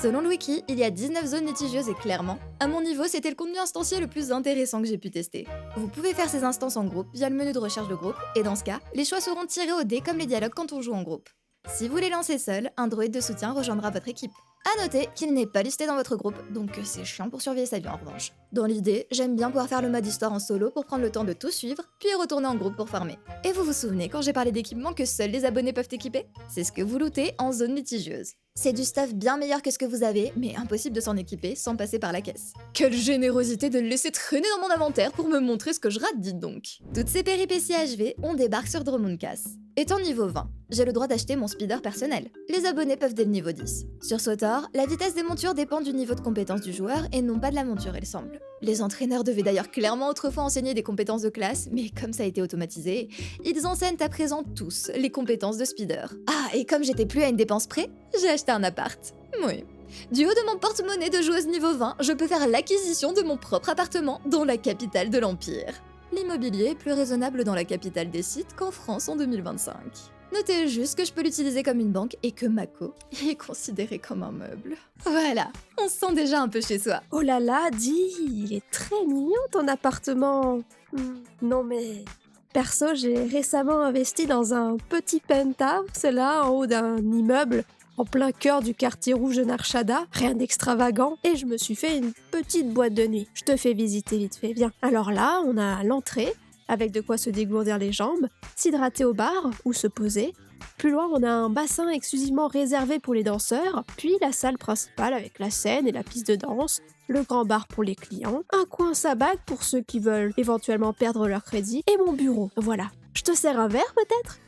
Selon le wiki, il y a 19 zones litigieuses et clairement, à mon niveau, c'était le contenu instancié le plus intéressant que j'ai pu tester. Vous pouvez faire ces instances en groupe via le menu de recherche de groupe, et dans ce cas, les choix seront tirés au dé comme les dialogues quand on joue en groupe. Si vous les lancez seul, un droïde de soutien rejoindra votre équipe. A noter qu'il n'est pas listé dans votre groupe, donc c'est chiant pour surveiller sa vie en revanche. Dans l'idée, j'aime bien pouvoir faire le mode histoire en solo pour prendre le temps de tout suivre, puis retourner en groupe pour farmer. Et vous vous souvenez quand j'ai parlé d'équipements que seuls les abonnés peuvent équiper? C'est ce que vous lootez en zone litigieuse. C'est du stuff bien meilleur que ce que vous avez, mais impossible de s'en équiper sans passer par la caisse. Quelle générosité de le laisser traîner dans mon inventaire pour me montrer ce que je rate, dites donc. Toutes ces péripéties achevées, on débarque sur Dromundkas. Étant niveau 20, j'ai le droit d'acheter mon speeder personnel. Les abonnés peuvent dès le niveau 10. Sur SWTOR, la vitesse des montures dépend du niveau de compétence du joueur et non pas de la monture, il semble. Les entraîneurs devaient d'ailleurs clairement autrefois enseigner des compétences de classe, mais comme ça a été automatisé, ils enseignent à présent tous les compétences de speeder. Ah, et comme j'étais plus à une dépense près, j'ai acheté un appart. Oui. Du haut de mon porte-monnaie de joueuse niveau 20, je peux faire l'acquisition de mon propre appartement dans la capitale de l'Empire. L'immobilier est plus raisonnable dans la capitale des sites qu'en France en 2025. Notez juste que je peux l'utiliser comme une banque et que Mako est considéré comme un meuble. Voilà, on se sent déjà un peu chez soi. Oh là là, dis, il est très mignon ton appartement. Non mais... Perso, j'ai récemment investi dans un petit penthouse là en haut d'un immeuble en plein cœur du quartier rouge de Narshada, rien d'extravagant, et je me suis fait une petite boîte de nuit. Je te fais visiter vite fait, viens. Alors là, on a l'entrée, avec de quoi se dégourdir les jambes, s'hydrater au bar ou se poser. Plus loin, on a un bassin exclusivement réservé pour les danseurs, puis la salle principale avec la scène et la piste de danse, le grand bar pour les clients, un coin sabbat pour ceux qui veulent éventuellement perdre leur crédit, et mon bureau. Voilà. Je te sers un verre peut-être ?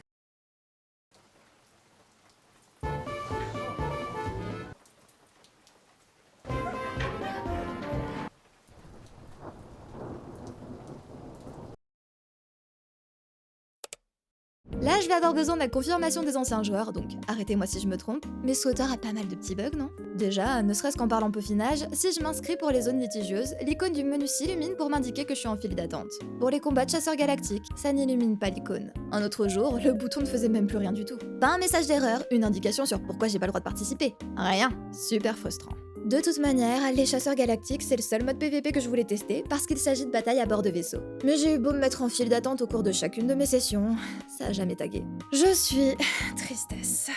Là, je vais avoir besoin de la confirmation des anciens joueurs, donc arrêtez-moi si je me trompe, mais SWTOR a pas mal de petits bugs, non? Déjà, ne serait-ce qu'en parlant peaufinage, si je m'inscris pour les zones litigieuses, l'icône du menu s'illumine pour m'indiquer que je suis en file d'attente. Pour les combats de chasseurs galactiques, ça n'illumine pas l'icône. Un autre jour, le bouton ne faisait même plus rien du tout. Pas un message d'erreur, une indication sur pourquoi j'ai pas le droit de participer. Rien. Super frustrant. De toute manière, les chasseurs galactiques, c'est le seul mode PVP que je voulais tester parce qu'il s'agit de batailles à bord de vaisseaux. Mais j'ai eu beau me mettre en file d'attente au cours de chacune de mes sessions, ça a jamais tagué. Je suis... tristesse.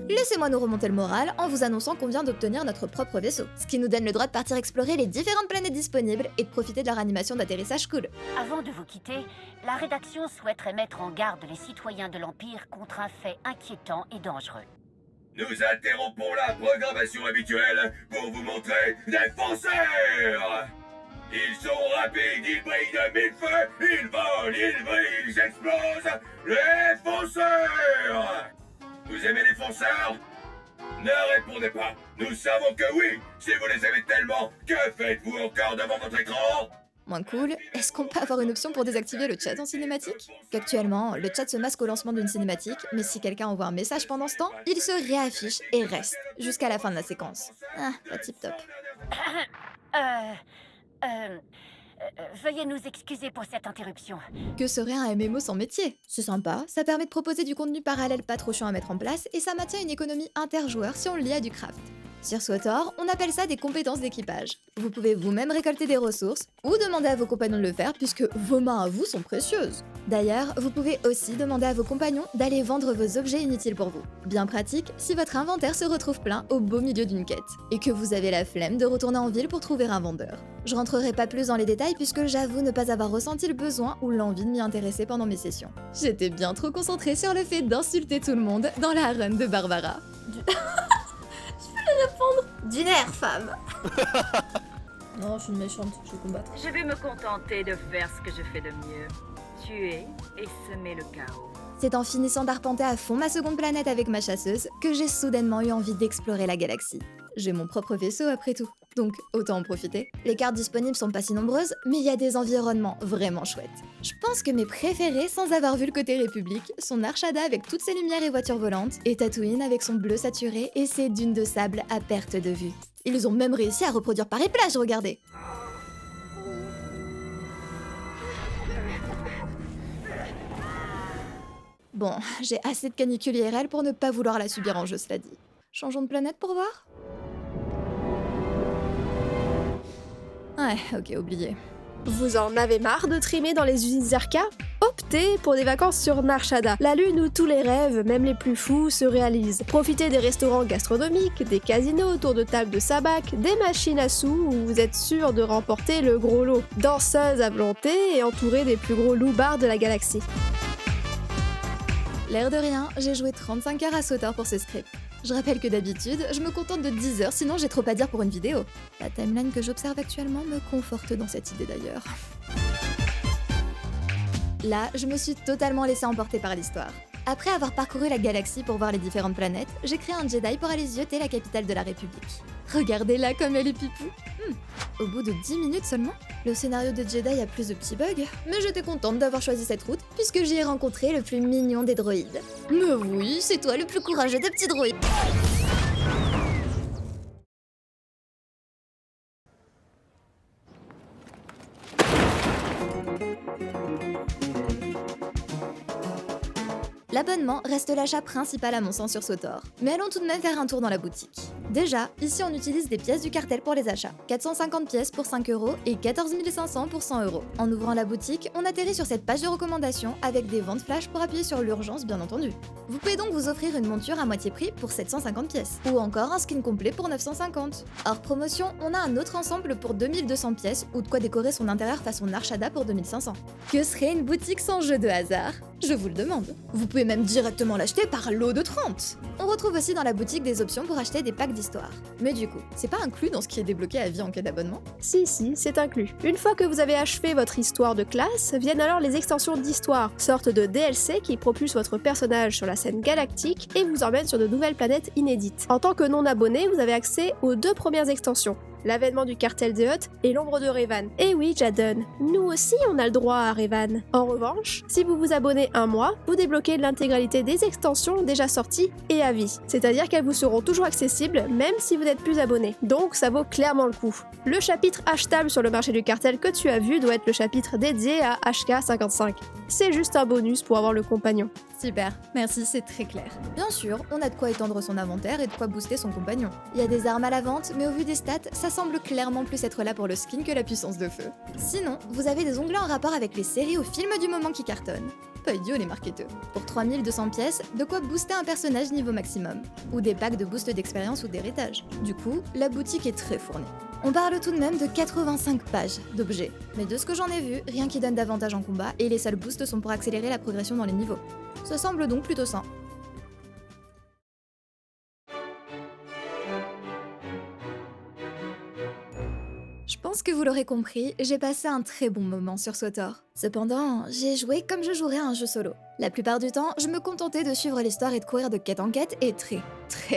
Laissez-moi nous remonter le moral en vous annonçant qu'on vient d'obtenir notre propre vaisseau, ce qui nous donne le droit de partir explorer les différentes planètes disponibles et de profiter de leur animation d'atterrissage cool. Avant de vous quitter, la rédaction souhaiterait mettre en garde les citoyens de l'Empire contre un fait inquiétant et dangereux. Nous interrompons la programmation habituelle pour vous montrer des fonceurs. Ils sont rapides, ils brillent de mille feux, ils volent, ils brillent, ils explosent. Les fonceurs! Vous aimez les fonceurs? Ne répondez pas. Nous savons que oui. Si vous les aimez tellement, que faites-vous encore devant votre écran? Moins cool, est-ce qu'on peut avoir une option pour désactiver le chat en cinématique? Qu'actuellement, le chat se masque au lancement d'une cinématique, mais si quelqu'un envoie un message pendant ce temps, il se réaffiche et reste, jusqu'à la fin de la séquence. Ah, pas tip top. Veuillez nous excuser pour cette interruption. Que serait un MMO sans métier? C'est sympa, ça permet de proposer du contenu parallèle pas trop chiant à mettre en place, et ça maintient une économie interjoueur si on le lie à du craft. Sur SWTOR, on appelle ça des compétences d'équipage. Vous pouvez vous-même récolter des ressources ou demander à vos compagnons de le faire puisque vos mains à vous sont précieuses. D'ailleurs, vous pouvez aussi demander à vos compagnons d'aller vendre vos objets inutiles pour vous. Bien pratique si votre inventaire se retrouve plein au beau milieu d'une quête et que vous avez la flemme de retourner en ville pour trouver un vendeur. Je rentrerai pas plus dans les détails puisque j'avoue ne pas avoir ressenti le besoin ou l'envie de m'y intéresser pendant mes sessions. J'étais bien trop concentrée sur le fait d'insulter tout le monde dans la run de Barbara. Répondre du nerf, femme. Non, je suis une méchante, je vais combattre. Je vais me contenter de faire ce que je fais de mieux. Tuer et semer le chaos. C'est en finissant d'arpenter à fond ma seconde planète avec ma chasseuse que j'ai soudainement eu envie d'explorer la galaxie. J'ai mon propre vaisseau après tout, donc autant en profiter. Les cartes disponibles sont pas si nombreuses, mais il y a des environnements vraiment chouettes. Je pense que mes préférés, sans avoir vu le côté République, sont Narshada avec toutes ses lumières et voitures volantes, et Tatooine avec son bleu saturé et ses dunes de sable à perte de vue. Ils ont même réussi à reproduire Paris plage, regardez! Bon, j'ai assez de canicule IRL pour ne pas vouloir la subir en jeu, cela dit. Changeons de planète pour voir? Ouais, ok, oublié. Vous en avez marre de trimer dans les usines Zerka? Optez pour des vacances sur Nar Shaddaa, la lune où tous les rêves, même les plus fous, se réalisent. Profitez des restaurants gastronomiques, des casinos autour de tables de sabak, des machines à sous où vous êtes sûr de remporter le gros lot. Danseuse à volonté et entourée des plus gros loupards de la galaxie. L'air de rien, j'ai joué 35 heures à SWTOR pour ce script. Je rappelle que d'habitude, je me contente de 10 heures, sinon j'ai trop à dire pour une vidéo. La timeline que j'observe actuellement me conforte dans cette idée d'ailleurs. Là, je me suis totalement laissée emporter par l'histoire. Après avoir parcouru la galaxie pour voir les différentes planètes, j'ai créé un Jedi pour aller zioter la capitale de la République. Regardez-la comme elle est pipou. Au bout de 10 minutes seulement, le scénario de Jedi a plus de petits bugs, mais j'étais contente d'avoir choisi cette route puisque j'y ai rencontré le plus mignon des droïdes. Mais oui, c'est toi le plus courageux des petits droïdes. L'abonnement reste l'achat principal à mon sens sur SWTOR, mais allons tout de même faire un tour dans la boutique. Déjà, ici on utilise des pièces du cartel pour les achats, 450 pièces pour 5 € et 14 500 pour 100 €. En ouvrant la boutique, on atterrit sur cette page de recommandations avec des ventes flash pour appuyer sur l'urgence bien entendu. Vous pouvez donc vous offrir une monture à moitié prix pour 750 pièces, ou encore un skin complet pour 950. Hors promotion, on a un autre ensemble pour 2200 pièces ou de quoi décorer son intérieur façon Nar Shaddaa pour 2500. Que serait une boutique sans jeu de hasard? Je vous le demande. Vous pouvez même directement l'acheter par lot de 30. On retrouve aussi dans la boutique des options pour acheter des packs d'histoire. Mais du coup, c'est pas inclus dans ce qui est débloqué à vie en cas d'abonnement? Si, c'est inclus. Une fois que vous avez achevé votre histoire de classe, viennent alors les extensions d'histoire, sorte de DLC qui propulsent votre personnage sur la scène galactique et vous emmènent sur de nouvelles planètes inédites. En tant que non-abonné, vous avez accès aux 2 premières extensions. L'avènement du cartel des Hutt et l'ombre de Revan. Et oui, Jadon, nous aussi on a le droit à Revan. En revanche, si vous vous abonnez un mois, vous débloquez l'intégralité des extensions déjà sorties et à vie. C'est-à-dire qu'elles vous seront toujours accessibles même si vous n'êtes plus abonné. Donc ça vaut clairement le coup. Le chapitre achetable sur le marché du cartel que tu as vu doit être le chapitre dédié à HK55. C'est juste un bonus pour avoir le compagnon. Super, merci, c'est très clair. Bien sûr, on a de quoi étendre son inventaire et de quoi booster son compagnon. Il y a des armes à la vente, mais au vu des stats, ça semble clairement plus être là pour le skin que la puissance de feu. Sinon, vous avez des onglets en rapport avec les séries ou films du moment qui cartonnent. Pas idiot les marketeux. Pour 3200 pièces, de quoi booster un personnage niveau maximum. Ou des packs de boost d'expérience ou d'héritage. Du coup, la boutique est très fournie. On parle tout de même de 85 pages d'objets. Mais de ce que j'en ai vu, rien qui donne davantage en combat et les seuls boosts sont pour accélérer la progression dans les niveaux. Ça semble donc plutôt sain. Je pense que vous l'aurez compris, j'ai passé un très bon moment sur SWTOR. Cependant, j'ai joué comme je jouerais à un jeu solo. La plupart du temps, je me contentais de suivre l'histoire et de courir de quête en quête et très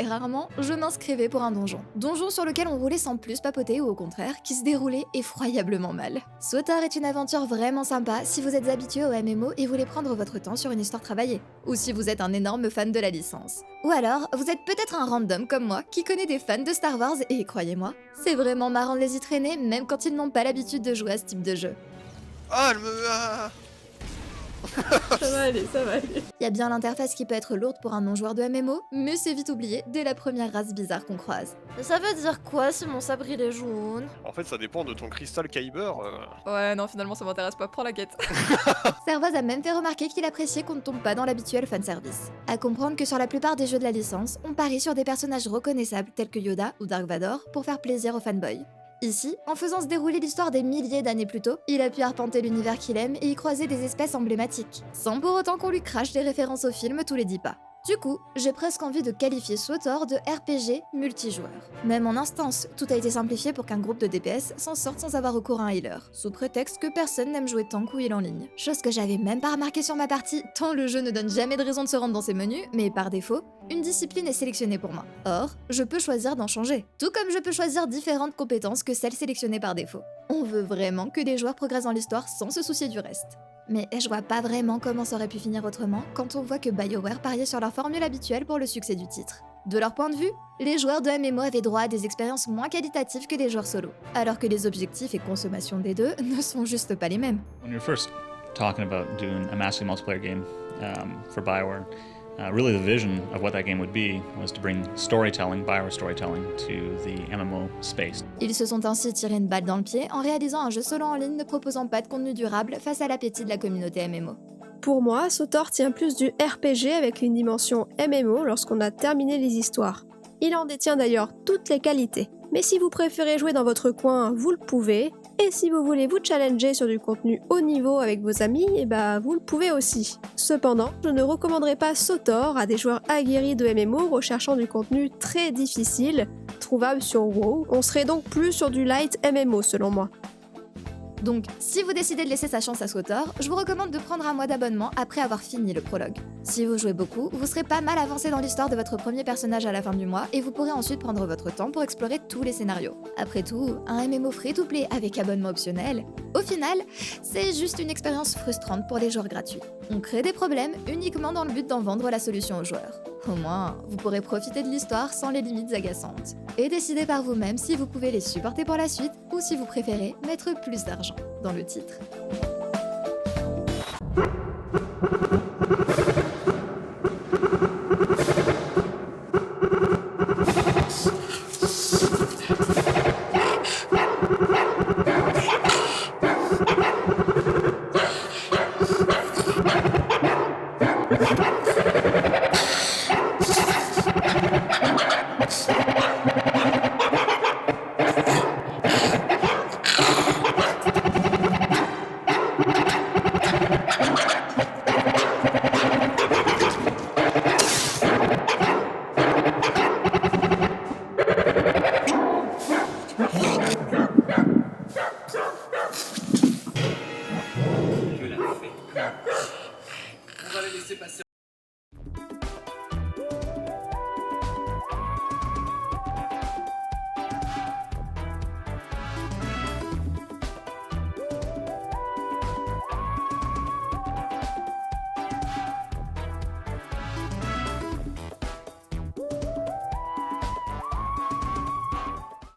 rarement, je m'inscrivais pour un donjon. Donjon sur lequel on roulait sans plus papoter ou au contraire, qui se déroulait effroyablement mal. SWTOR est une aventure vraiment sympa si vous êtes habitué au MMO et voulez prendre votre temps sur une histoire travaillée. Ou si vous êtes un énorme fan de la licence. Ou alors, vous êtes peut-être un random comme moi qui connaît des fans de Star Wars et croyez-moi, c'est vraiment marrant de les y traîner même quand ils n'ont pas l'habitude de jouer à ce type de jeu. Ah, elle me... Ah. Ça va aller, ça va aller. Il y a bien l'interface qui peut être lourde pour un non-joueur de MMO, mais c'est vite oublié dès la première race bizarre qu'on croise. Ça veut dire quoi si mon sabre il est jaune? En fait, ça dépend de ton cristal Kyber. Ouais, non, finalement ça m'intéresse pas, prends la quête. Servoz a même fait remarquer qu'il appréciait qu'on ne tombe pas dans l'habituel fanservice. À comprendre que sur la plupart des jeux de la licence, on parie sur des personnages reconnaissables tels que Yoda ou Dark Vador pour faire plaisir aux fanboys. Ici, en faisant se dérouler l'histoire des milliers d'années plus tôt, il a pu arpenter l'univers qu'il aime et y croiser des espèces emblématiques, sans pour autant qu'on lui crache des références au film tous les 10 pas. Du coup, j'ai presque envie de qualifier SWTOR de RPG multijoueur. Même en instance, tout a été simplifié pour qu'un groupe de DPS s'en sorte sans avoir recours à un healer, sous prétexte que personne n'aime jouer tank ou heal en ligne. Chose que j'avais même pas remarqué sur ma partie, tant le jeu ne donne jamais de raison de se rendre dans ses menus, mais par défaut, une discipline est sélectionnée pour moi. Or, je peux choisir d'en changer. Tout comme je peux choisir différentes compétences que celles sélectionnées par défaut. On veut vraiment que les joueurs progressent dans l'histoire sans se soucier du reste. Mais je vois pas vraiment comment ça aurait pu finir autrement quand on voit que BioWare pariait sur leur formule habituelle pour le succès du titre. De leur point de vue, les joueurs de MMO avaient droit à des expériences moins qualitatives que les joueurs solo, alors que les objectifs et consommation des deux ne sont juste pas les mêmes. When you're first talking about doing a massively multiplayer game for BioWare, Really, the vision of what that game would be was to bring storytelling, Bioware storytelling, to the MMO space. Ils se sont ainsi tirés une balle dans le pied en réalisant un jeu solo en ligne ne proposant pas de contenu durable face à l'appétit de la communauté MMO. Pour moi, SWTOR tient plus du RPG avec une dimension MMO lorsqu'on a terminé les histoires. Il en détient d'ailleurs toutes les qualités. Mais si vous préférez jouer dans votre coin, vous le pouvez. Et si vous voulez vous challenger sur du contenu haut niveau avec vos amis, vous le pouvez aussi. Cependant, je ne recommanderais pas SWTOR à des joueurs aguerris de MMO recherchant du contenu très difficile, trouvable sur WoW. On serait donc plus sur du light MMO selon moi. Donc, si vous décidez de laisser sa chance à SWTOR, je vous recommande de prendre un mois d'abonnement après avoir fini le prologue. Si vous jouez beaucoup, vous serez pas mal avancé dans l'histoire de votre premier personnage à la fin du mois et vous pourrez ensuite prendre votre temps pour explorer tous les scénarios. Après tout, un MMO free-to-play avec abonnement optionnel, au final, c'est juste une expérience frustrante pour les joueurs gratuits. On crée des problèmes uniquement dans le but d'en vendre la solution aux joueurs. Au moins, vous pourrez profiter de l'histoire sans les limites agaçantes. Et décider par vous-même si vous pouvez les supporter pour la suite ou si vous préférez mettre plus d'argent dans le titre.